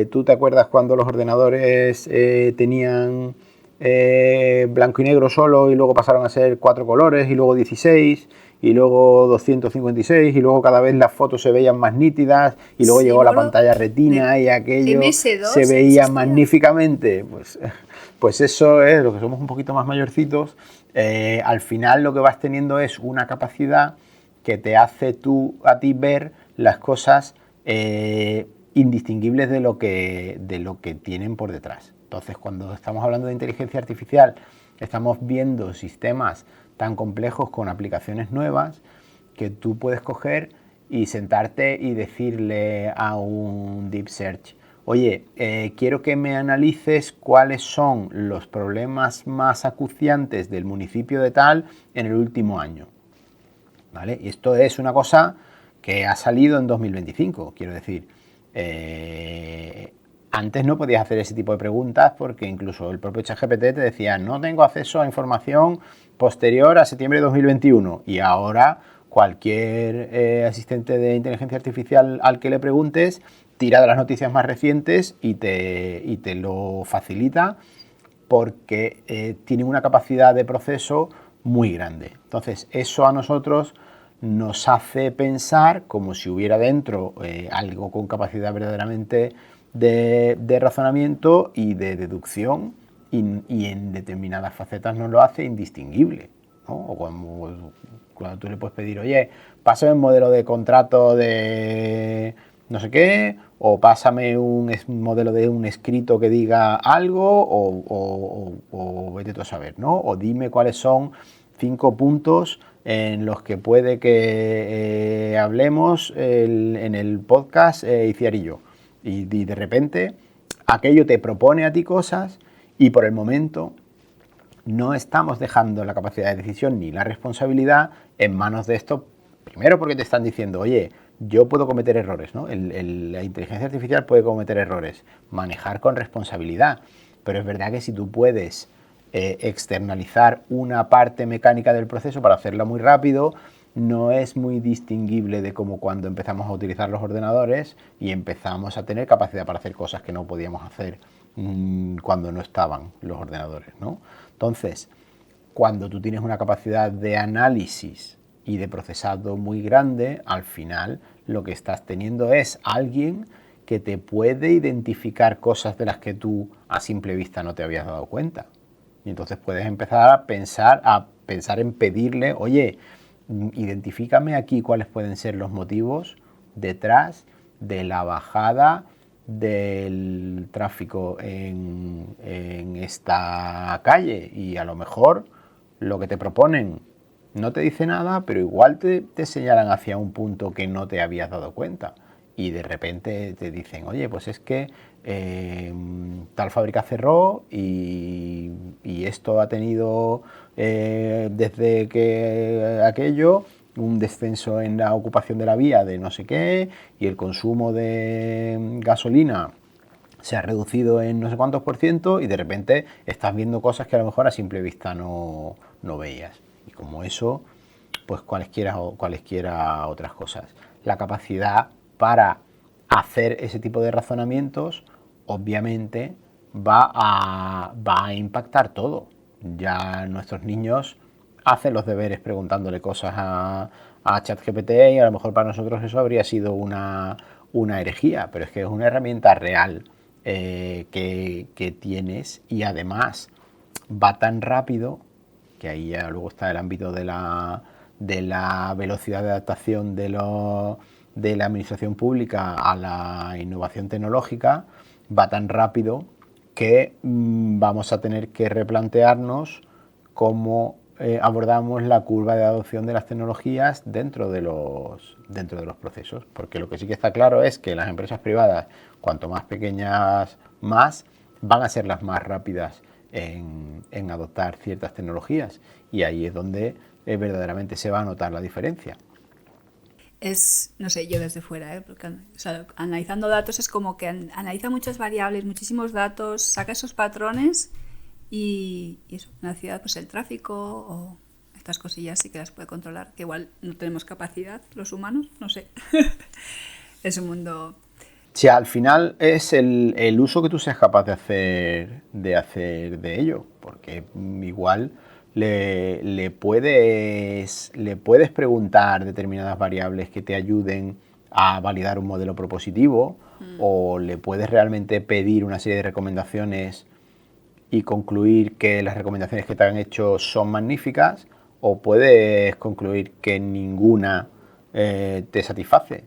tú te acuerdas cuando los ordenadores tenían blanco y negro solo y luego pasaron a ser 4 colores y luego 16 y luego 256 y luego cada vez las fotos se veían más nítidas y luego llegó la pantalla retina y aquello se veía magníficamente. Pues eso es, lo que somos un poquito más mayorcitos, al final lo que vas teniendo es una capacidad que te hace a ti ver las cosas indistinguibles de lo que tienen por detrás. Entonces, cuando estamos hablando de inteligencia artificial, estamos viendo sistemas tan complejos con aplicaciones nuevas que tú puedes coger y sentarte y decirle a un Deep Search oye, quiero que me analices cuáles son los problemas más acuciantes del municipio de tal en el último año. ¿Vale? Y esto es una cosa que ha salido en 2025, quiero decir. Antes no podías hacer ese tipo de preguntas porque incluso el propio ChatGPT te decía no tengo acceso a información posterior a septiembre de 2021 y ahora cualquier asistente de inteligencia artificial al que le preguntes tira de las noticias más recientes y te lo facilita porque tiene una capacidad de proceso muy grande. Entonces eso a nosotros nos hace pensar como si hubiera dentro algo con capacidad verdaderamente de razonamiento y de deducción y en determinadas facetas nos lo hace indistinguible, ¿no? O cuando tú le puedes pedir, oye, pásame un modelo de contrato de no sé qué, o pásame un modelo de un escrito que diga algo, o vete tú a saber, ¿no? O dime cuáles son 5 puntos en los que puede que hablemos en el podcast Iciar y yo. Y de repente aquello te propone a ti cosas y por el momento no estamos dejando la capacidad de decisión ni la responsabilidad en manos de esto. Primero porque te están diciendo, oye, yo puedo cometer errores, ¿no? La inteligencia artificial puede cometer errores. Manejar con responsabilidad. Pero es verdad que si tú puedes externalizar una parte mecánica del proceso para hacerla muy rápido, no es muy distinguible de como cuando empezamos a utilizar los ordenadores y empezamos a tener capacidad para hacer cosas que no podíamos hacer cuando no estaban los ordenadores, ¿no? Entonces, cuando tú tienes una capacidad de análisis y de procesado muy grande, al final lo que estás teniendo es alguien que te puede identificar cosas de las que tú a simple vista no te habías dado cuenta. Y entonces puedes empezar a pensar en pedirle, oye, identifícame aquí cuáles pueden ser los motivos detrás de la bajada del tráfico en esta calle, y a lo mejor lo que te proponen no te dice nada, pero igual te señalan hacia un punto que no te habías dado cuenta y de repente te dicen, oye, pues es que tal fábrica cerró y esto ha tenido desde que aquello un descenso en la ocupación de la vía de no sé qué y el consumo de gasolina se ha reducido en no sé cuántos % y de repente estás viendo cosas que a lo mejor a simple vista no veías. Y como eso, pues cualesquiera otras cosas. La capacidad para hacer ese tipo de razonamientos obviamente va a impactar todo. Ya nuestros niños hacen los deberes preguntándole cosas a ChatGPT y a lo mejor para nosotros eso habría sido una herejía, pero es que es una herramienta real que tienes y además va tan rápido que ahí ya luego está el ámbito de la velocidad de adaptación de la administración pública a la innovación tecnológica, va tan rápido que vamos a tener que replantearnos cómo abordamos la curva de adopción de las tecnologías dentro de los procesos, porque lo que sí que está claro es que las empresas privadas, cuanto más pequeñas más, van a ser las más rápidas en adoptar ciertas tecnologías y ahí es donde verdaderamente se va a notar la diferencia. Es, no sé, yo desde fuera, porque o sea, analizando datos es como que analiza muchas variables, muchísimos datos, saca esos patrones y eso, en la ciudad pues el tráfico o estas cosillas sí que las puede controlar, que igual no tenemos capacidad los humanos, no sé. Es un mundo... Si al final es el uso que tú seas capaz de hacer de ello, porque igual le puedes preguntar determinadas variables que te ayuden a validar un modelo propositivo o le puedes realmente pedir una serie de recomendaciones y concluir que las recomendaciones que te han hecho son magníficas, o puedes concluir que ninguna te satisface.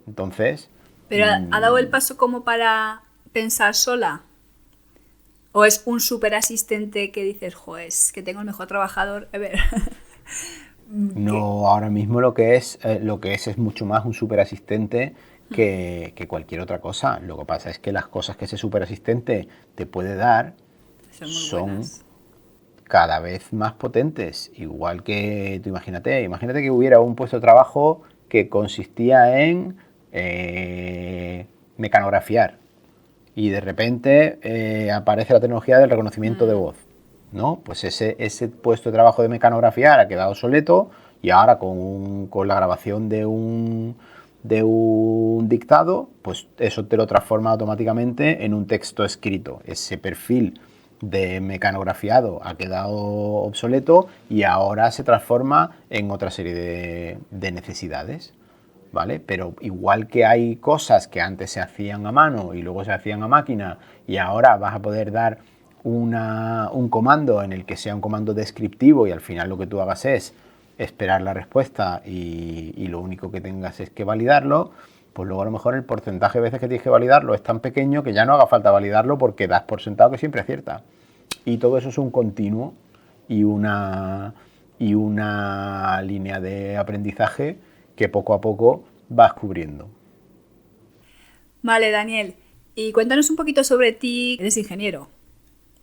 Entonces... ¿Pero ha dado el paso como para pensar sola? ¿O es un súper asistente que dices, joder, es que tengo el mejor trabajador? A ver. No, ahora mismo lo que es mucho más un súper asistente que cualquier otra cosa. Lo que pasa es que las cosas que ese superasistente te puede dar son cada vez más potentes. Igual que tú imagínate que hubiera un puesto de trabajo que consistía en mecanografiar y de repente aparece la tecnología del reconocimiento de voz, ¿no? Pues ese puesto de trabajo de mecanografiar ha quedado obsoleto y ahora con la grabación de un dictado, pues eso te lo transforma automáticamente en un texto escrito. Ese perfil de mecanografiado ha quedado obsoleto y ahora se transforma en otra serie de necesidades, ¿vale? Pero igual que hay cosas que antes se hacían a mano y luego se hacían a máquina y ahora vas a poder dar un comando en el que sea un comando descriptivo y al final lo que tú hagas es esperar la respuesta y lo único que tengas es que validarlo, pues luego a lo mejor el porcentaje de veces que tienes que validarlo es tan pequeño que ya no haga falta validarlo porque das por sentado que siempre acierta. Y todo eso es un continuo y una línea de aprendizaje que poco a poco vas cubriendo. Vale, Daniel. Y cuéntanos un poquito sobre ti. Eres ingeniero,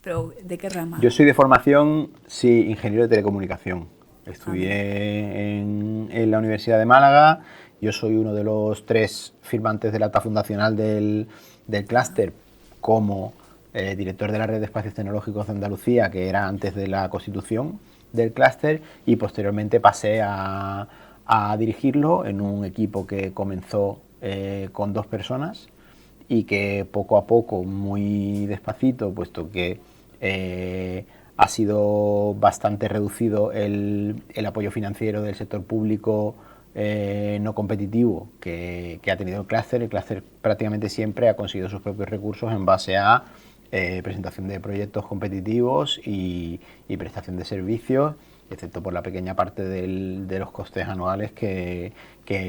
pero ¿de qué rama? Yo soy de formación, sí, ingeniero de telecomunicación. Estudié en la Universidad de Málaga. Yo soy uno de los 3 firmantes del acta fundacional del clúster como director de la Red de Espacios Tecnológicos de Andalucía, que era antes de la constitución del clúster, y posteriormente pasé a dirigirlo en un equipo que comenzó con 2 personas y que poco a poco, muy despacito, puesto que ha sido bastante reducido el apoyo financiero del sector público no competitivo que ha tenido el clúster. El clúster prácticamente siempre ha conseguido sus propios recursos en base a presentación de proyectos competitivos y prestación de servicios, excepto por la pequeña parte de los costes anuales que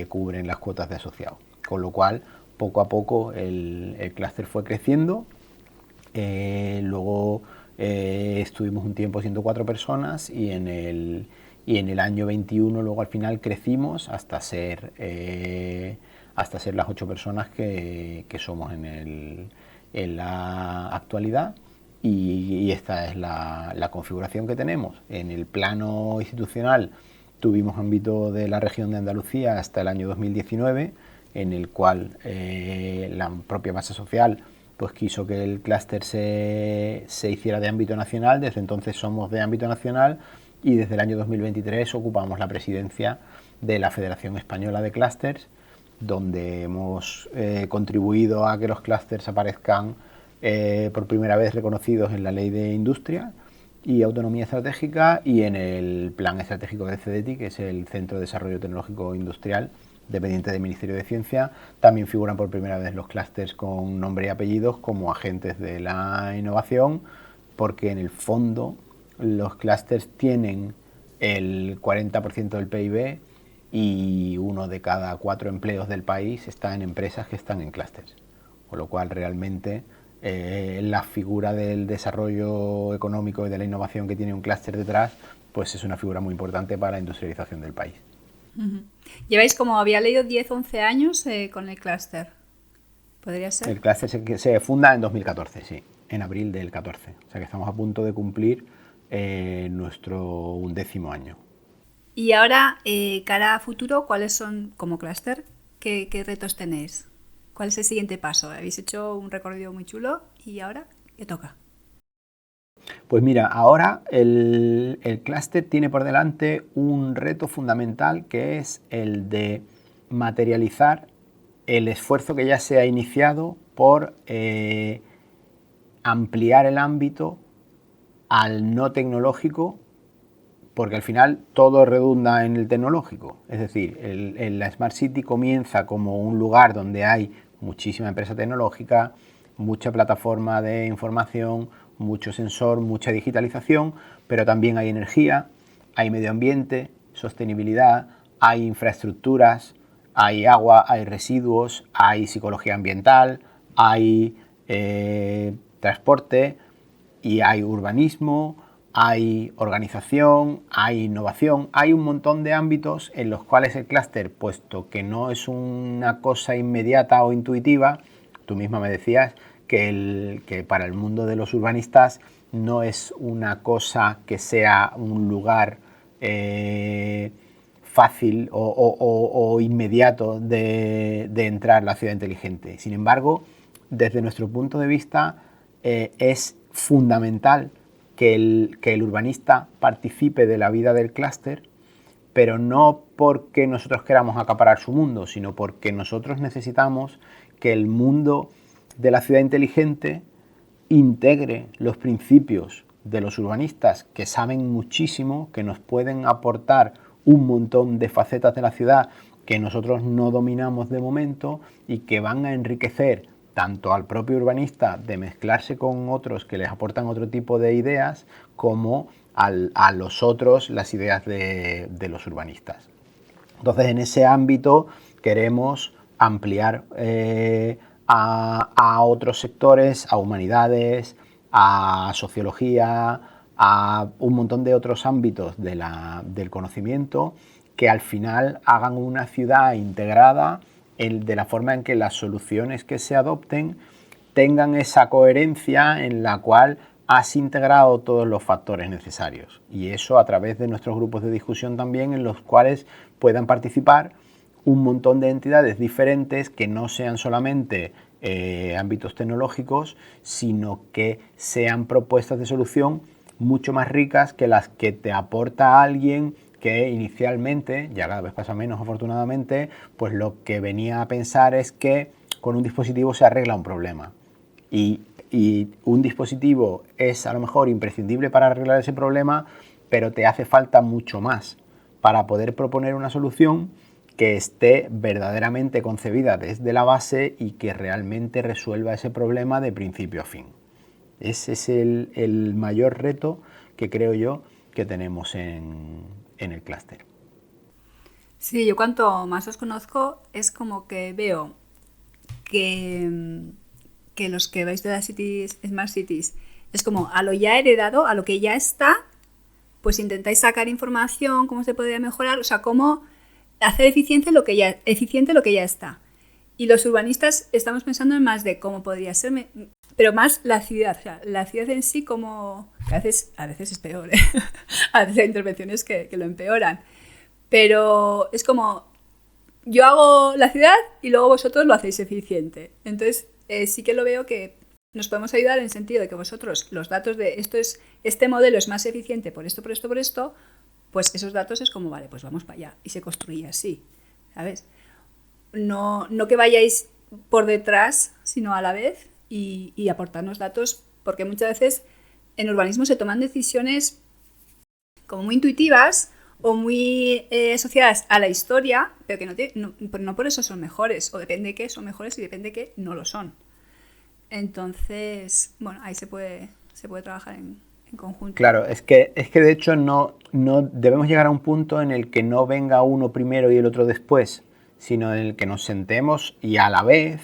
cubren las cuotas de asociado. Con lo cual, poco a poco el clúster fue creciendo. Luego estuvimos un tiempo siendo 4 personas y en el año 21 luego al final crecimos hasta ser las 8 personas que somos en la actualidad. Y esta es la configuración que tenemos. En el plano institucional tuvimos ámbito de la región de Andalucía hasta el año 2019, en el cual la propia masa social pues quiso que el clúster se hiciera de ámbito nacional. Desde entonces somos de ámbito nacional y desde el año 2023 ocupamos la presidencia de la Federación Española de Clústers, donde hemos contribuido a que los clústers aparezcan por primera vez reconocidos en la Ley de Industria y Autonomía Estratégica y en el Plan Estratégico de CEDETI, que es el Centro de Desarrollo Tecnológico Industrial dependiente del Ministerio de Ciencia. También figuran por primera vez los clústers con nombre y apellidos como agentes de la innovación, porque en el fondo los clústers tienen el 40% del PIB y 1 de cada 4 empleos del país está en empresas que están en clústers, con lo cual realmente la figura del desarrollo económico y de la innovación que tiene un clúster detrás, pues es una figura muy importante para la industrialización del país. Lleváis, como había leído, 10-11 años con el clúster. ¿Podría ser? El clúster se funda en 2014, sí, en abril del 14. O sea que estamos a punto de cumplir nuestro 11º año. Y ahora, cara a futuro, ¿cuáles son, como clúster, qué retos tenéis? ¿Cuál es el siguiente paso? Habéis hecho un recorrido muy chulo y ahora, ¿qué toca? Pues mira, ahora el clúster tiene por delante un reto fundamental, que es el de materializar el esfuerzo que ya se ha iniciado por ampliar el ámbito al no tecnológico, porque al final todo redunda en el tecnológico. Es decir, la Smart City comienza como un lugar donde hay muchísima empresa tecnológica, mucha plataforma de información, mucho sensor, mucha digitalización, pero también hay energía, hay medio ambiente, sostenibilidad, hay infraestructuras, hay agua, hay residuos, hay psicología ambiental, hay transporte y hay urbanismo, hay organización, hay innovación, hay un montón de ámbitos en los cuales el clúster, puesto que no es una cosa inmediata o intuitiva, tú misma me decías que para el mundo de los urbanistas no es una cosa que sea un lugar fácil o inmediato de entrar la ciudad inteligente. Sin embargo, desde nuestro punto de vista, es fundamental que el urbanista participe de la vida del clúster, pero no porque nosotros queramos acaparar su mundo, sino porque nosotros necesitamos que el mundo de la ciudad inteligente integre los principios de los urbanistas, que saben muchísimo, que nos pueden aportar un montón de facetas de la ciudad que nosotros no dominamos de momento y que van a enriquecer tanto al propio urbanista de mezclarse con otros que les aportan otro tipo de ideas, como a los otros las ideas de los urbanistas. Entonces, en ese ámbito queremos ampliar a otros sectores, a humanidades, a sociología, a un montón de otros ámbitos del conocimiento, que al final hagan una ciudad integrada de la forma en que las soluciones que se adopten tengan esa coherencia en la cual has integrado todos los factores necesarios. Y eso a través de nuestros grupos de discusión también, en los cuales puedan participar un montón de entidades diferentes que no sean solamente ámbitos tecnológicos, sino que sean propuestas de solución mucho más ricas que las que te aporta alguien que inicialmente, ya cada vez pasa menos afortunadamente, pues lo que venía a pensar es que con un dispositivo se arregla un problema. Y un dispositivo es a lo mejor imprescindible para arreglar ese problema, pero te hace falta mucho más para poder proponer una solución que esté verdaderamente concebida desde la base y que realmente resuelva ese problema de principio a fin. Ese es el mayor reto que creo yo que tenemos en el clúster. Sí, yo cuanto más os conozco es como que veo que los que vais de las cities, Smart Cities, es como a lo ya heredado, a lo que ya está, pues intentáis sacar información, cómo se podría mejorar, o sea, cómo hacer eficiente lo que ya está. Y los urbanistas estamos pensando en más de cómo podría ser, pero más la ciudad, o sea, la ciudad en sí como... A veces es peor, ¿eh? A veces hay intervenciones que lo empeoran. Pero es como, yo hago la ciudad y luego vosotros lo hacéis eficiente. Entonces, sí que lo veo que nos podemos ayudar en el sentido de que vosotros, los datos de este modelo es más eficiente por esto, pues esos datos es como, vale, pues vamos para allá. Y se construye así, ¿sabes? No que vayáis por detrás, sino a la vez y aportarnos datos, porque muchas veces en urbanismo se toman decisiones como muy intuitivas o muy asociadas a la historia, pero que no por eso son mejores, o depende de qué son mejores y depende de qué no lo son. Entonces, bueno, ahí se puede trabajar en conjunto. Claro, es que de hecho no debemos llegar a un punto en el que no venga uno primero y el otro después, sino en el que nos sentemos y a la vez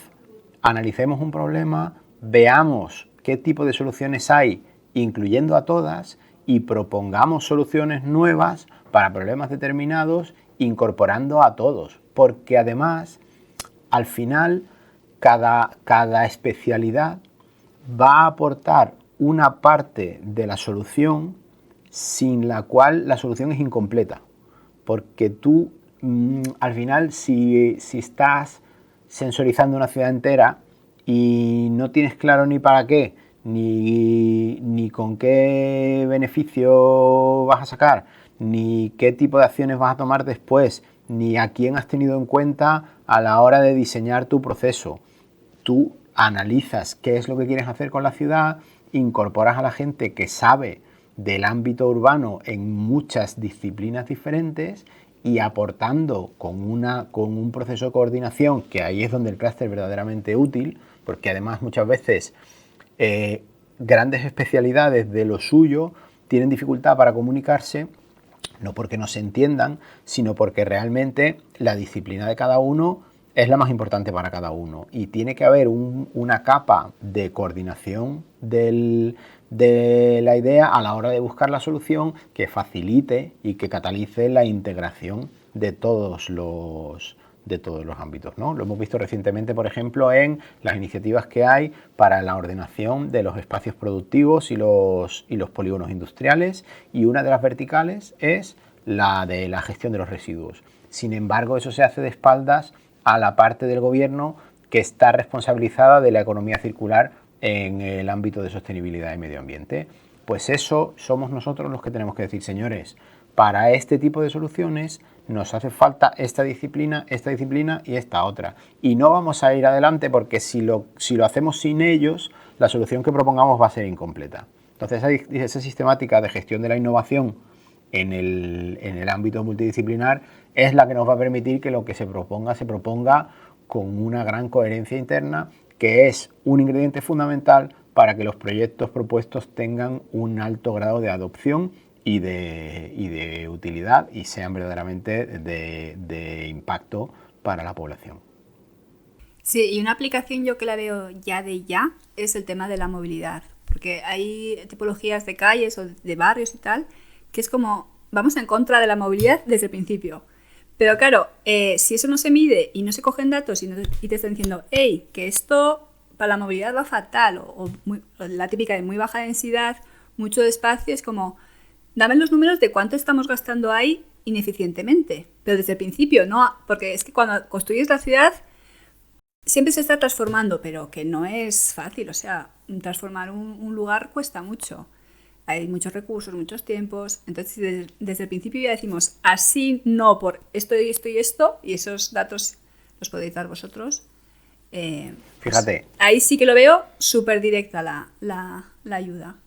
analicemos un problema, veamos qué tipo de soluciones hay, incluyendo a todas, y propongamos soluciones nuevas para problemas determinados, incorporando a todos. Porque además, al final, cada especialidad va a aportar una parte de la solución sin la cual la solución es incompleta. Porque tú, al final, si estás sensorizando una ciudad entera y no tienes claro ni para qué, ni con qué beneficio vas a sacar, ni qué tipo de acciones vas a tomar después, ni a quién has tenido en cuenta a la hora de diseñar tu proceso. Tú analizas qué es lo que quieres hacer con la ciudad, incorporas a la gente que sabe del ámbito urbano en muchas disciplinas diferentes y aportando con un proceso de coordinación, que ahí es donde el clúster es verdaderamente útil, porque además muchas veces grandes especialidades de lo suyo tienen dificultad para comunicarse, no porque no se entiendan, sino porque realmente la disciplina de cada uno es la más importante para cada uno y tiene que haber una capa de coordinación de la idea a la hora de buscar la solución que facilite y que catalice la integración de todos los ámbitos, ¿no? Lo hemos visto recientemente, por ejemplo, en las iniciativas que hay para la ordenación de los espacios productivos y los polígonos industriales, y una de las verticales es la de la gestión de los residuos. Sin embargo, eso se hace de espaldas a la parte del gobierno que está responsabilizada de la economía circular en el ámbito de sostenibilidad y medio ambiente. Pues eso somos nosotros los que tenemos que decir, señores, para este tipo de soluciones nos hace falta esta disciplina y esta otra. Y no vamos a ir adelante porque si lo hacemos sin ellos, la solución que propongamos va a ser incompleta. Entonces, esa sistemática de gestión de la innovación en el ámbito multidisciplinar es la que nos va a permitir que lo que se proponga con una gran coherencia interna, que es un ingrediente fundamental para que los proyectos propuestos tengan un alto grado de adopción y de utilidad y sean verdaderamente de impacto para la población. Sí, y una aplicación yo que la veo ya es el tema de la movilidad, porque hay tipologías de calles o de barrios y tal, que es como vamos en contra de la movilidad desde el principio. Pero claro, si eso no se mide y no se cogen datos y te están diciendo, hey, que esto para la movilidad va fatal, o la típica de muy baja densidad, mucho despacio, es como, dame los números de cuánto estamos gastando ahí ineficientemente. Pero desde el principio, no, porque es que cuando construyes la ciudad siempre se está transformando, pero que no es fácil, o sea, transformar un lugar cuesta mucho. Hay muchos recursos, muchos tiempos. Entonces, desde el principio ya decimos, así no, por esto y esto y esto, y esos datos los podéis dar vosotros. Fíjate. Pues ahí sí que lo veo súper directa la ayuda,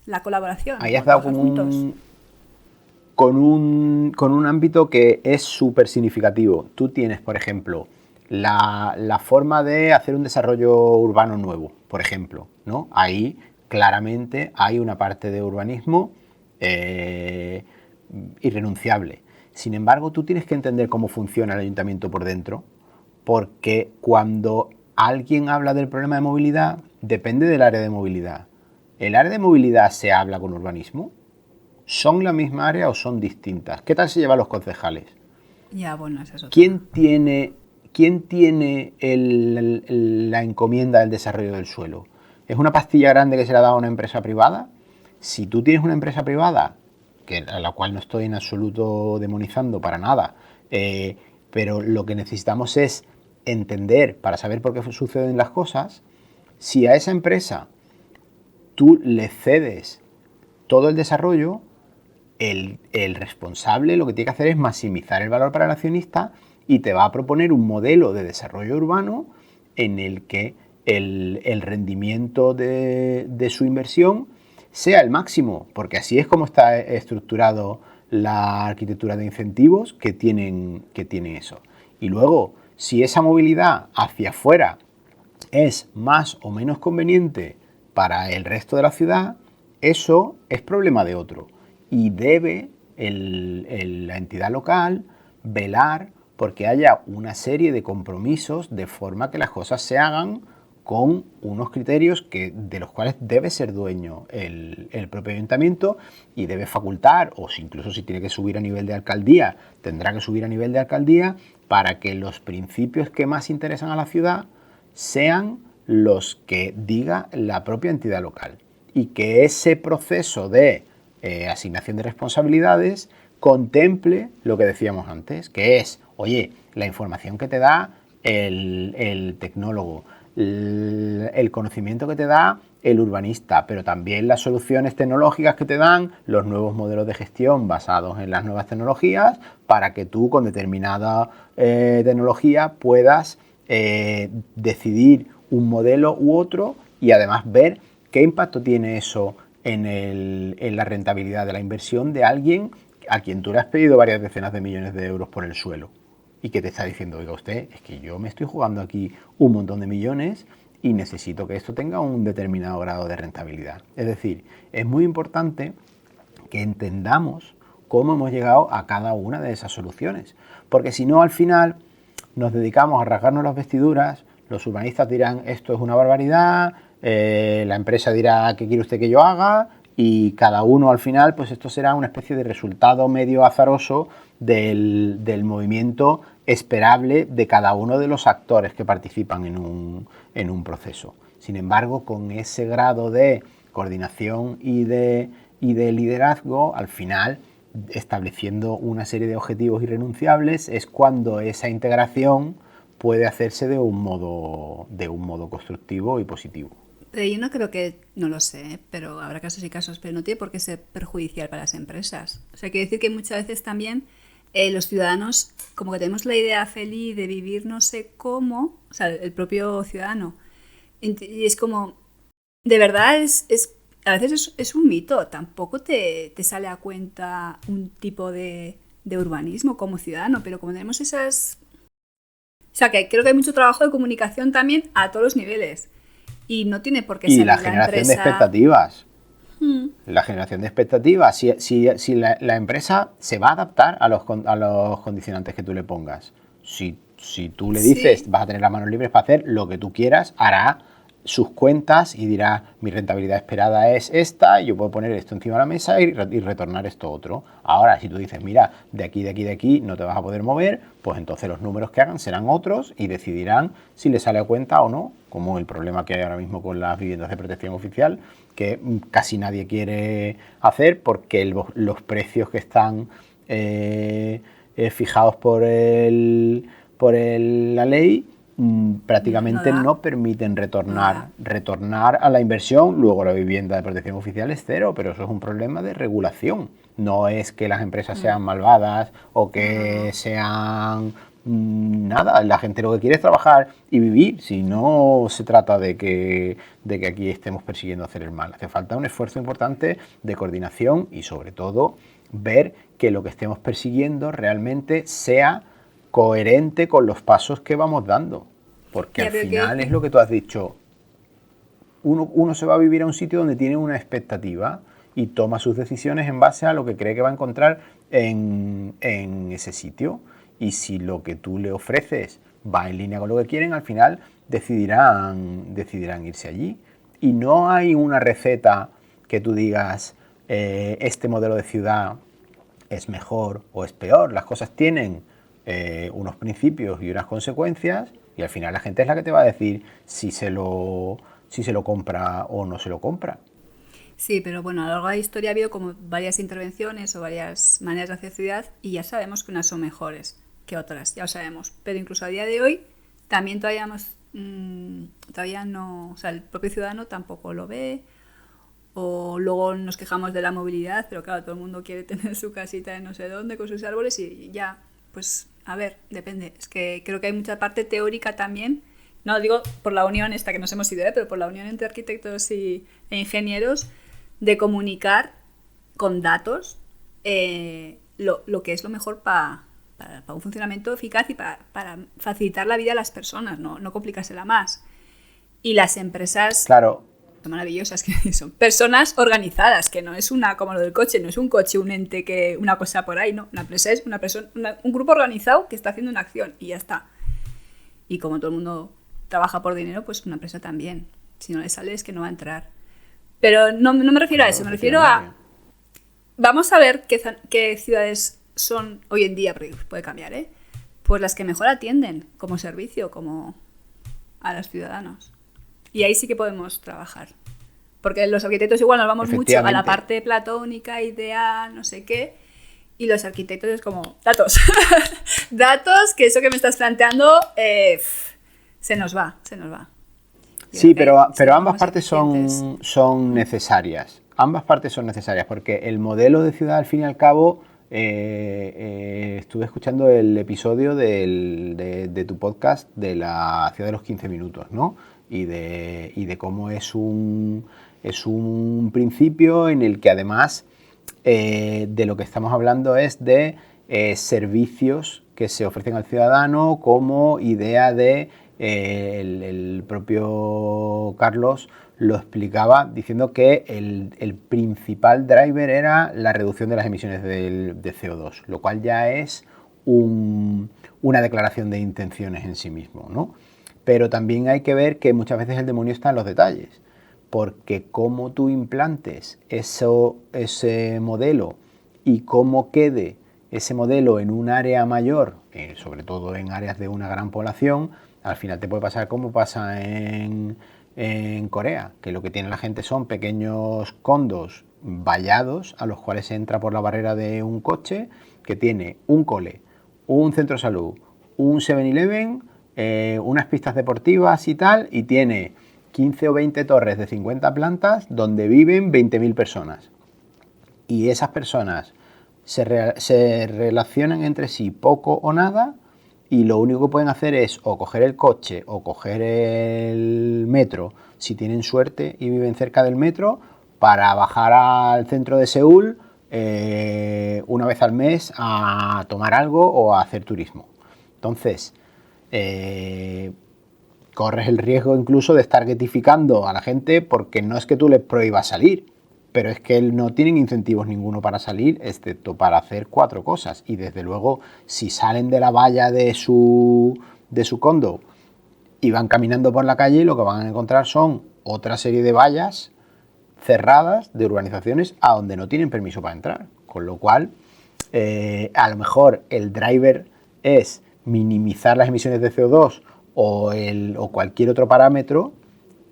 la colaboración. Ahí has dado con un ámbito que es súper significativo. Tú tienes, por ejemplo, la forma de hacer un desarrollo urbano nuevo, por ejemplo, ¿no? Ahí claramente hay una parte de urbanismo irrenunciable. Sin embargo, tú tienes que entender cómo funciona el ayuntamiento por dentro, porque cuando alguien habla del problema de movilidad, depende del área de movilidad. ¿El área de movilidad se habla con urbanismo? ¿Son la misma área o son distintas? ¿Qué tal se llevan los concejales? Ya, bueno, esa es otra. ¿Quién tiene la encomienda del desarrollo del suelo? ¿Es una pastilla grande que se le ha dado a una empresa privada? Si tú tienes una empresa privada, a la cual no estoy en absoluto demonizando para nada, pero lo que necesitamos es entender, para saber por qué suceden las cosas, si a esa empresa tú le cedes todo el desarrollo, el responsable lo que tiene que hacer es maximizar el valor para el accionista y te va a proponer un modelo de desarrollo urbano en el que el rendimiento de su inversión sea el máximo, porque así es como está estructurado la arquitectura de incentivos que tienen eso. Y luego, si esa movilidad hacia afuera es más o menos conveniente para el resto de la ciudad, eso es problema de otro. Y debe la entidad local velar porque haya una serie de compromisos de forma que las cosas se hagan con unos criterios de los cuales debe ser dueño el propio ayuntamiento y debe facultar, o incluso si tiene que subir a nivel de alcaldía, tendrá que subir a nivel de alcaldía para que los principios que más interesan a la ciudad sean los que diga la propia entidad local y que ese proceso de asignación de responsabilidades contemple lo que decíamos antes, que es, oye, la información que te da el tecnólogo, el conocimiento que te da el urbanista, pero también las soluciones tecnológicas que te dan los nuevos modelos de gestión basados en las nuevas tecnologías para que tú con determinada tecnología puedas decidir un modelo u otro y además ver qué impacto tiene eso en la rentabilidad de la inversión de alguien a quien tú le has pedido varias decenas de millones de euros por el suelo y que te está diciendo, oiga usted, es que yo me estoy jugando aquí un montón de millones y necesito que esto tenga un determinado grado de rentabilidad. Es decir, es muy importante que entendamos cómo hemos llegado a cada una de esas soluciones, porque si no, al final nos dedicamos a rasgarnos las vestiduras, los urbanistas dirán esto es una barbaridad, la empresa dirá qué quiere usted que yo haga, y cada uno al final, pues esto será una especie de resultado medio azaroso del movimiento esperable de cada uno de los actores que participan en un proceso. Sin embargo, con ese grado de coordinación y de liderazgo, al final, estableciendo una serie de objetivos irrenunciables, es cuando esa integración puede hacerse de un modo constructivo y positivo. Yo no creo que, no lo sé, pero habrá casos y casos, pero no tiene por qué ser perjudicial para las empresas. O sea, quiere decir que muchas veces también los ciudadanos, como que tenemos la idea feliz de vivir no sé cómo, o sea, el propio ciudadano, y es como, de verdad, a veces es un mito, tampoco te sale a cuenta un tipo de urbanismo como ciudadano, pero como tenemos esas... O sea, que creo que hay mucho trabajo de comunicación también a todos los niveles. Y no tiene por qué ser la generación de expectativas. La generación de expectativas. Si la empresa se va a adaptar a los condicionantes que tú le pongas. Si tú le dices vas a tener las manos libres para hacer lo que tú quieras, hará sus cuentas y dirá mi rentabilidad esperada es esta, yo puedo poner esto encima de la mesa y retornar esto otro. Ahora, si tú dices, mira, de aquí no te vas a poder mover, pues entonces los números que hagan serán otros y decidirán si les sale a cuenta o no, como el problema que hay ahora mismo con las viviendas de protección oficial, que casi nadie quiere hacer porque los precios que están fijados por la ley prácticamente no permiten retornar a la inversión. Luego la vivienda de protección oficial es cero, pero eso es un problema de regulación. No es que las empresas sean malvadas o que sean nada. La gente lo que quiere es trabajar y vivir. Si no se trata de que aquí estemos persiguiendo hacer el mal. Hace falta un esfuerzo importante de coordinación y sobre todo ver que lo que estemos persiguiendo realmente sea coherente con los pasos que vamos dando, porque al final es lo que tú has dicho, uno se va a vivir a un sitio donde tiene una expectativa y toma sus decisiones en base a lo que cree que va a encontrar en ese sitio, y si lo que tú le ofreces va en línea con lo que quieren, al final decidirán irse allí. Y no hay una receta que tú digas este modelo de ciudad es mejor o es peor. Las cosas tienen unos principios y unas consecuencias, y al final la gente es la que te va a decir si se lo compra o no se lo compra. Sí, pero bueno, a lo largo de la historia ha habido como varias intervenciones o varias maneras de hacer ciudad y ya sabemos que unas son mejores que otras, ya lo sabemos. Pero incluso a día de hoy también todavía no, o sea, el propio ciudadano tampoco lo ve, o luego nos quejamos de la movilidad, pero claro, todo el mundo quiere tener su casita en no sé dónde con sus árboles y ya, pues a ver, depende. Es que creo que hay mucha parte teórica también, no digo por la unión esta que nos hemos ido, pero por la unión entre arquitectos e ingenieros, de comunicar con datos lo que es lo mejor para un funcionamiento eficaz y para facilitar la vida a las personas, no complicársela más. Y las empresas... Claro. Son maravillosas, que son personas organizadas, que no es una como lo del coche, no es un coche, un ente, que una cosa por ahí, no. Una empresa es un grupo organizado que está haciendo una acción y ya está. Y como todo el mundo trabaja por dinero, pues una empresa también. Si no le sale es que no va a entrar. Pero no me refiero a eso, me refiero a... Vamos a ver qué ciudades son hoy en día, porque puede cambiar, pues las que mejor atienden como servicio, como a los ciudadanos. Y ahí sí que podemos trabajar. Porque los arquitectos igual nos vamos mucho a la parte platónica, ideal, no sé qué. Y los arquitectos es como, datos. Datos, que eso que me estás planteando se nos va. Sí, pero ambas partes son necesarias. Ambas partes son necesarias porque el modelo de ciudad, al fin y al cabo, estuve escuchando el episodio de tu podcast de la ciudad de los 15 minutos, ¿no? Y de cómo es un principio en el que además de lo que estamos hablando es de servicios que se ofrecen al ciudadano como idea de el propio Carlos lo explicaba diciendo que el principal driver era la reducción de las emisiones de CO2, lo cual ya es un una declaración de intenciones en sí mismo, ¿no? Pero también hay que ver que muchas veces el demonio está en los detalles, porque cómo tú implantes ese modelo y cómo quede ese modelo en un área mayor, sobre todo en áreas de una gran población, al final te puede pasar como pasa en Corea, que lo que tiene la gente son pequeños condos vallados a los cuales se entra por la barrera de un coche que tiene un cole, un centro de salud, un 7-Eleven, unas pistas deportivas y tal, y tiene 15 o 20 torres de 50 plantas donde viven 20.000 personas. Y esas personas se relacionan entre sí poco o nada, y lo único que pueden hacer es o coger el coche o coger el metro, si tienen suerte y viven cerca del metro, para bajar al centro de Seúl una vez al mes a tomar algo o a hacer turismo. Entonces, corres el riesgo incluso de estar targetificando a la gente, porque no es que tú les prohíbas salir, pero es que no tienen incentivos ninguno para salir, excepto para hacer 4 cosas. Y desde luego, si salen de la valla de su condo y van caminando por la calle, lo que van a encontrar son otra serie de vallas cerradas de urbanizaciones a donde no tienen permiso para entrar. Con lo cual, a lo mejor el driver es minimizar las emisiones de CO2 o cualquier otro parámetro,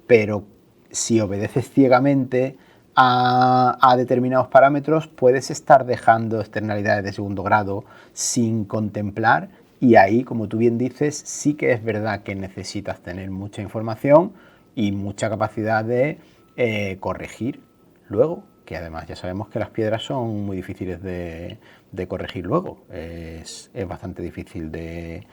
pero si obedeces ciegamente a determinados parámetros, puedes estar dejando externalidades de segundo grado sin contemplar, y ahí, como tú bien dices, sí que es verdad que necesitas tener mucha información y mucha capacidad de corregir luego, que además ya sabemos que las piedras son muy difíciles de corregir luego, es bastante difícil de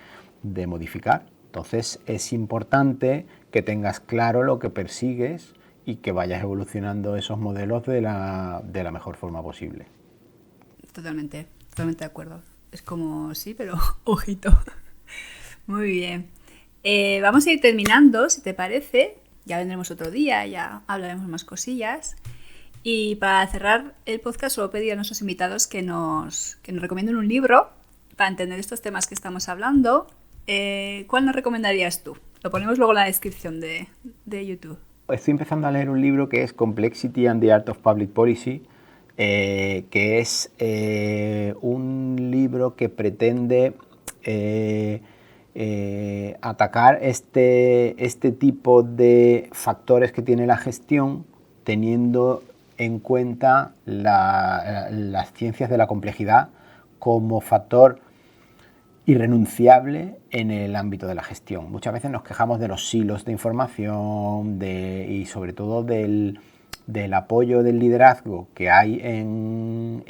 modificar. Entonces es importante que tengas claro lo que persigues y que vayas evolucionando esos modelos de la mejor forma posible. Totalmente de acuerdo. Es como, sí, pero ojito. Muy bien. Vamos a ir terminando, si te parece. Ya vendremos otro día, ya hablaremos más cosillas. Y para cerrar el podcast, solo pedir a nuestros invitados que nos recomienden un libro para entender estos temas que estamos hablando. ¿Cuál nos recomendarías tú? Lo ponemos luego en la descripción de YouTube. Estoy empezando a leer un libro que es Complexity and the Art of Public Policy, que es un libro que pretende atacar este tipo de factores que tiene la gestión, teniendo en cuenta las ciencias de la complejidad como factor irrenunciable en el ámbito de la gestión. Muchas veces nos quejamos de los silos de información y sobre todo del apoyo del liderazgo que hay en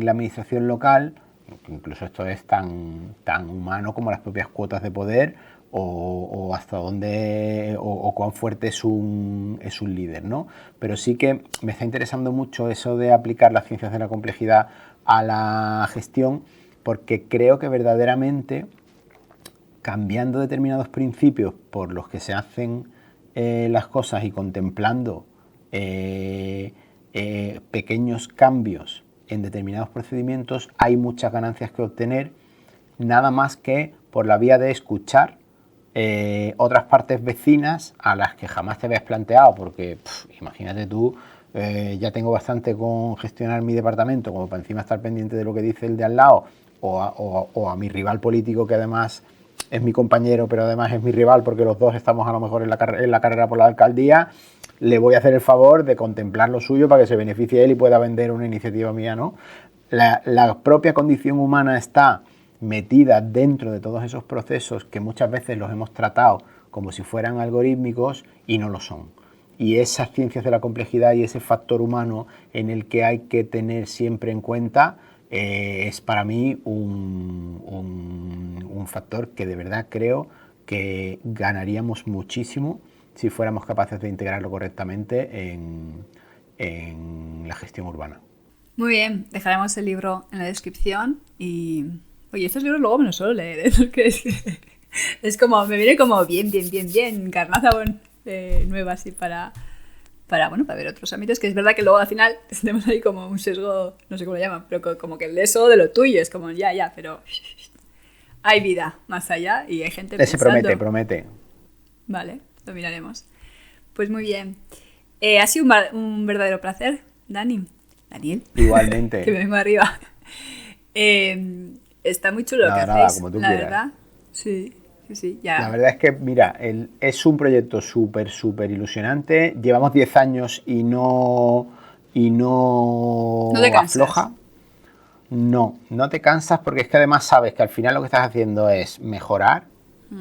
la administración local. Incluso esto es tan humano como las propias cuotas de poder o hasta dónde o cuán fuerte es un líder, ¿no? Pero sí que me está interesando mucho eso de aplicar las ciencias de la complejidad a la gestión, porque creo que verdaderamente, cambiando determinados principios por los que se hacen las cosas y contemplando pequeños cambios en determinados procedimientos, hay muchas ganancias que obtener, nada más que por la vía de escuchar otras partes vecinas a las que jamás te habías planteado, porque imagínate tú, ya tengo bastante con gestionar mi departamento como para encima estar pendiente de lo que dice el de al lado, o a mi rival político, que además es mi compañero, pero además es mi rival porque los dos estamos a lo mejor en la carrera por la alcaldía. Le voy a hacer el favor de contemplar lo suyo para que se beneficie él y pueda vender una iniciativa mía, ¿no? La propia condición humana está metida dentro de todos esos procesos que muchas veces los hemos tratado como si fueran algorítmicos y no lo son. Y esas ciencias de la complejidad y ese factor humano en el que hay que tener siempre en cuenta es para mí un factor que de verdad creo que ganaríamos muchísimo si fuéramos capaces de integrarlo correctamente en la gestión urbana. Muy bien, dejaremos el libro en la descripción y... Oye, estos libros luego me los suelo leer, ¿eh? Porque es como, me viene como bien, carnaza nueva así para ver otros ámbitos, que es verdad que luego al final tenemos ahí como un sesgo, no sé cómo lo llaman, pero como que el eso de lo tuyo es como ya, pero hay vida más allá y hay gente Ese pensando. promete. Vale, lo miraremos. Pues muy bien. Ha sido un verdadero placer, Dani. Daniel. Igualmente. Que me vengo arriba. Está muy chulo lo que Nada, hacéis, como tú la quieras. verdad. Sí, ya. La verdad es que, mira, es un proyecto súper ilusionante. Llevamos 10 años y no No te cansas. afloja. No te cansas porque es que además sabes que al final lo que estás haciendo es mejorar.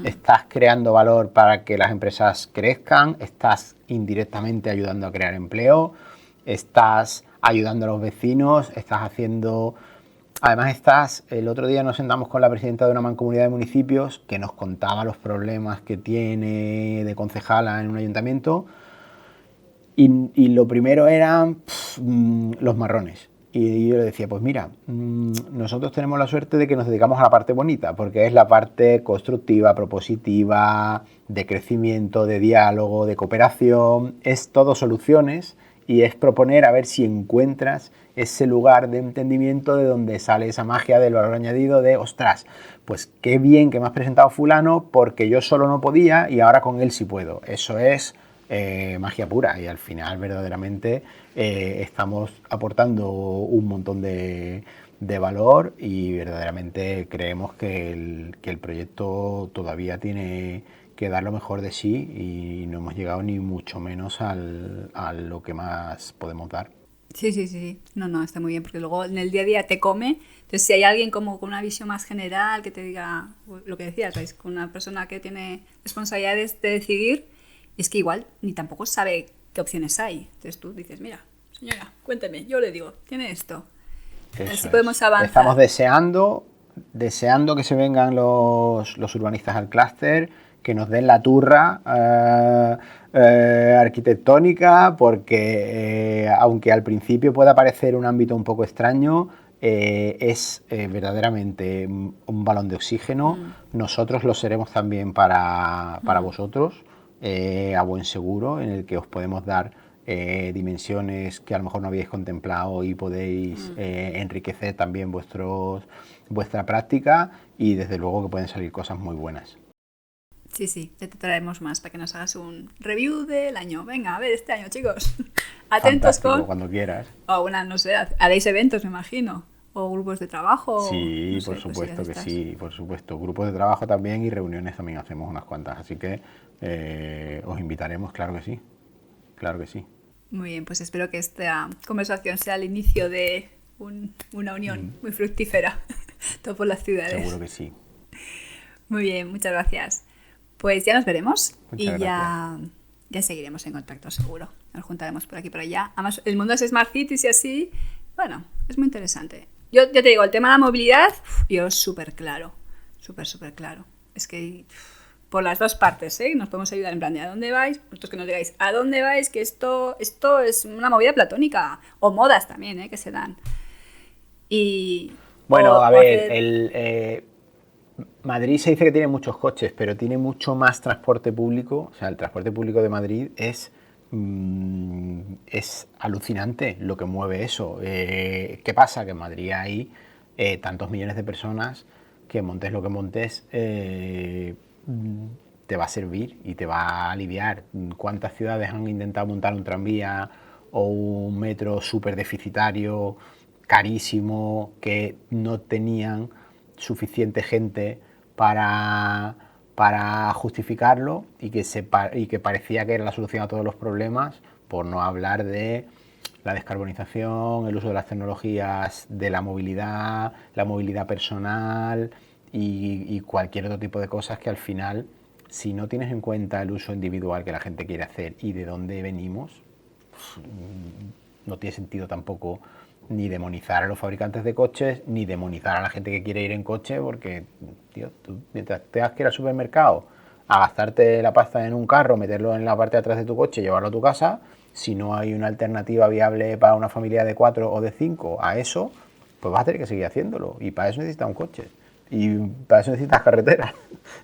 Estás creando valor para que las empresas crezcan, estás indirectamente ayudando a crear empleo, estás ayudando a los vecinos, estás haciendo... Además el otro día nos sentamos con la presidenta de una mancomunidad de municipios que nos contaba los problemas que tiene de concejala en un ayuntamiento y lo primero eran los marrones. Y yo le decía, pues mira, nosotros tenemos la suerte de que nos dedicamos a la parte bonita, porque es la parte constructiva, propositiva, de crecimiento, de diálogo, de cooperación, es todo soluciones y es proponer a ver si encuentras ese lugar de entendimiento de donde sale esa magia del valor añadido de, ostras, pues qué bien que me has presentado fulano porque yo solo no podía y ahora con él sí puedo. Eso es magia pura y al final verdaderamente estamos aportando un montón de valor y verdaderamente creemos que el proyecto todavía tiene que dar lo mejor de sí y no hemos llegado ni mucho menos a lo que más podemos dar. Sí. No, está muy bien, porque luego en el día a día te come. Entonces, si hay alguien como con una visión más general que te diga lo que decías, ¿sabes? Con una persona que tiene responsabilidades de decidir, es que igual ni tampoco sabe qué opciones hay. Entonces tú dices, mira, señora, cuénteme, yo le digo, tiene esto. Así podemos avanzar. Estamos deseando que se vengan los urbanistas al clúster, que nos den la turra arquitectónica, porque aunque al principio pueda parecer un ámbito un poco extraño, es verdaderamente un balón de oxígeno. Nosotros lo seremos también para vosotros, a buen seguro, en el que os podemos dar dimensiones que a lo mejor no habíais contemplado y podéis enriquecer también vuestra práctica y desde luego que pueden salir cosas muy buenas. Sí, te traeremos más para que nos hagas un review del año. Venga, a ver, este año, chicos. Atentos. Fantástico, cuando quieras. O no sé, haréis eventos, me imagino. O grupos de trabajo. Sí, no sé, por supuesto que sí, por supuesto. Grupos de trabajo también y reuniones también hacemos unas cuantas. Así que os invitaremos, claro que sí. Claro que sí. Muy bien, pues espero que esta conversación sea el inicio de una unión muy fructífera. Todo por las ciudades. Seguro que sí. Muy bien, muchas gracias. Pues ya nos veremos Muchas ya seguiremos en contacto, seguro. Nos juntaremos por aquí y por allá. Además, el mundo es Smart Cities y así, bueno, es muy interesante. Yo ya te digo, el tema de la movilidad, yo súper claro. Súper claro. Es que por las dos partes, nos podemos ayudar en plan de ¿a dónde vais? Vosotros que nos digáis ¿a dónde vais? Que esto es una movida platónica. O modas también, que se dan. Y... Bueno, a ver, Madrid se dice que tiene muchos coches, pero tiene mucho más transporte público. O sea, el transporte público de Madrid es alucinante lo que mueve eso. ¿Qué pasa? Que en Madrid hay tantos millones de personas que montes lo que montes te va a servir y te va a aliviar. ¿Cuántas ciudades han intentado montar un tranvía o un metro súper deficitario, carísimo, que no tenían suficiente gente para justificarlo y que parecía que era la solución a todos los problemas, por no hablar de la descarbonización, el uso de las tecnologías de la movilidad personal y cualquier otro tipo de cosas que al final, si no tienes en cuenta el uso individual que la gente quiere hacer y de dónde venimos, no tiene sentido tampoco ni demonizar a los fabricantes de coches, ni demonizar a la gente que quiere ir en coche, porque, tío, tú mientras tengas que ir al supermercado a gastarte la pasta en un carro, meterlo en la parte de atrás de tu coche y llevarlo a tu casa, si no hay una alternativa viable para una familia de 4 o de 5 a eso, pues vas a tener que seguir haciéndolo. Y para eso necesitas un coche. Y para eso necesitas carreteras.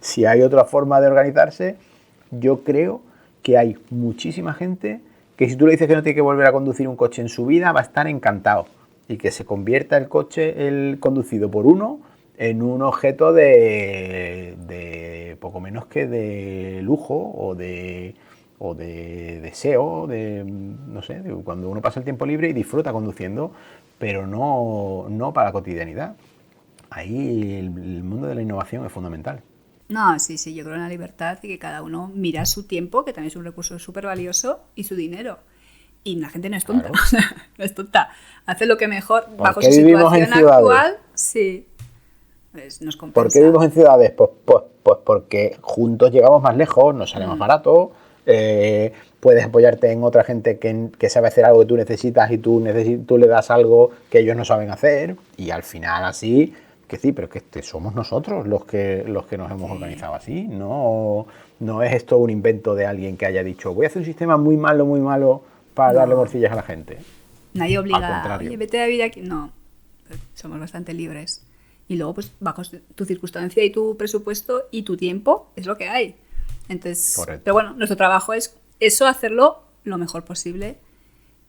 Si hay otra forma de organizarse, yo creo que hay muchísima gente que si tú le dices que no tiene que volver a conducir un coche en su vida, va a estar encantado. Y que se convierta el coche, el conducido por uno, en un objeto de poco menos que de lujo o de deseo, no sé, cuando uno pasa el tiempo libre y disfruta conduciendo, pero no para la cotidianidad. Ahí el mundo de la innovación es fundamental. No, sí, yo creo en la libertad y que cada uno mira su tiempo, que también es un recurso súper valioso, y su dinero. Y la gente no es tonta, Claro. no es tonta. Hace lo que mejor, bajo qué su vivimos en situación ciudades? actual, sí. Pues nos compensa. ¿Por qué vivimos en ciudades? Pues porque juntos llegamos más lejos, nos sale más barato, puedes apoyarte en otra gente que sabe hacer algo que tú necesitas y tú le das algo que ellos no saben hacer, y al final así, que sí, pero que somos nosotros los que nos hemos organizado así, no es esto un invento de alguien que haya dicho voy a hacer un sistema muy malo para darle morcillas a la gente. Nadie Al obliga, contrario. oye, vete a vivir aquí. No, somos bastante libres. Y luego, pues, bajo tu circunstancia y tu presupuesto y tu tiempo, es lo que hay. Entonces, Correcto. pero bueno, nuestro trabajo es eso, hacerlo lo mejor posible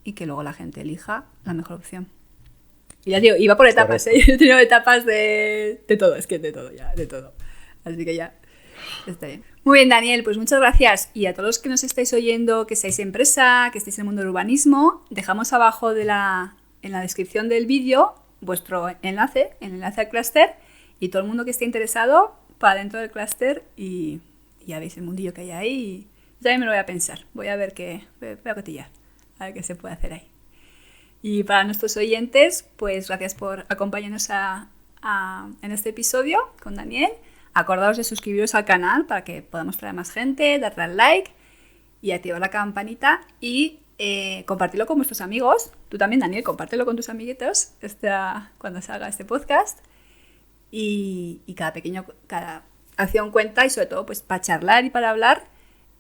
y que luego la gente elija la mejor opción. Y ya digo, iba por etapas, Correcto. He tenido etapas de todo, es que de todo, ya, de todo. Así que ya está bien. Muy bien, Daniel, pues muchas gracias. Y a todos los que nos estáis oyendo, que seáis empresa, que estéis en el mundo del urbanismo, dejamos abajo en la descripción del vídeo vuestro enlace, el enlace al clúster, y todo el mundo que esté interesado para dentro del clúster y ya veis el mundillo que hay ahí. Y yo también me lo voy a pensar, voy a cotillar, a ver qué se puede hacer ahí. Y para nuestros oyentes, pues gracias por acompañarnos en este episodio con Daniel. Acordaos de suscribiros al canal para que podamos traer más gente, darle al like y activar la campanita y compartirlo con vuestros amigos. Tú también, Daniel, compártelo con tus amiguitos cuando salga este podcast. Y cada acción cuenta, y sobre todo pues para charlar y para hablar.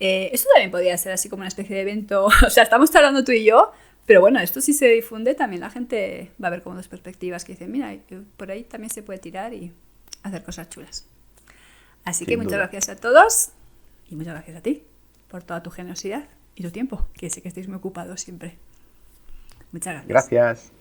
Esto también podría ser así como una especie de evento. O sea, estamos hablando tú y yo, pero bueno, esto si se difunde también la gente va a ver como dos perspectivas que dicen, mira, por ahí también se puede tirar y hacer cosas chulas. Así que muchas gracias a todos y muchas gracias a ti por toda tu generosidad y tu tiempo, que sé que estáis muy ocupados siempre. Muchas gracias. Gracias.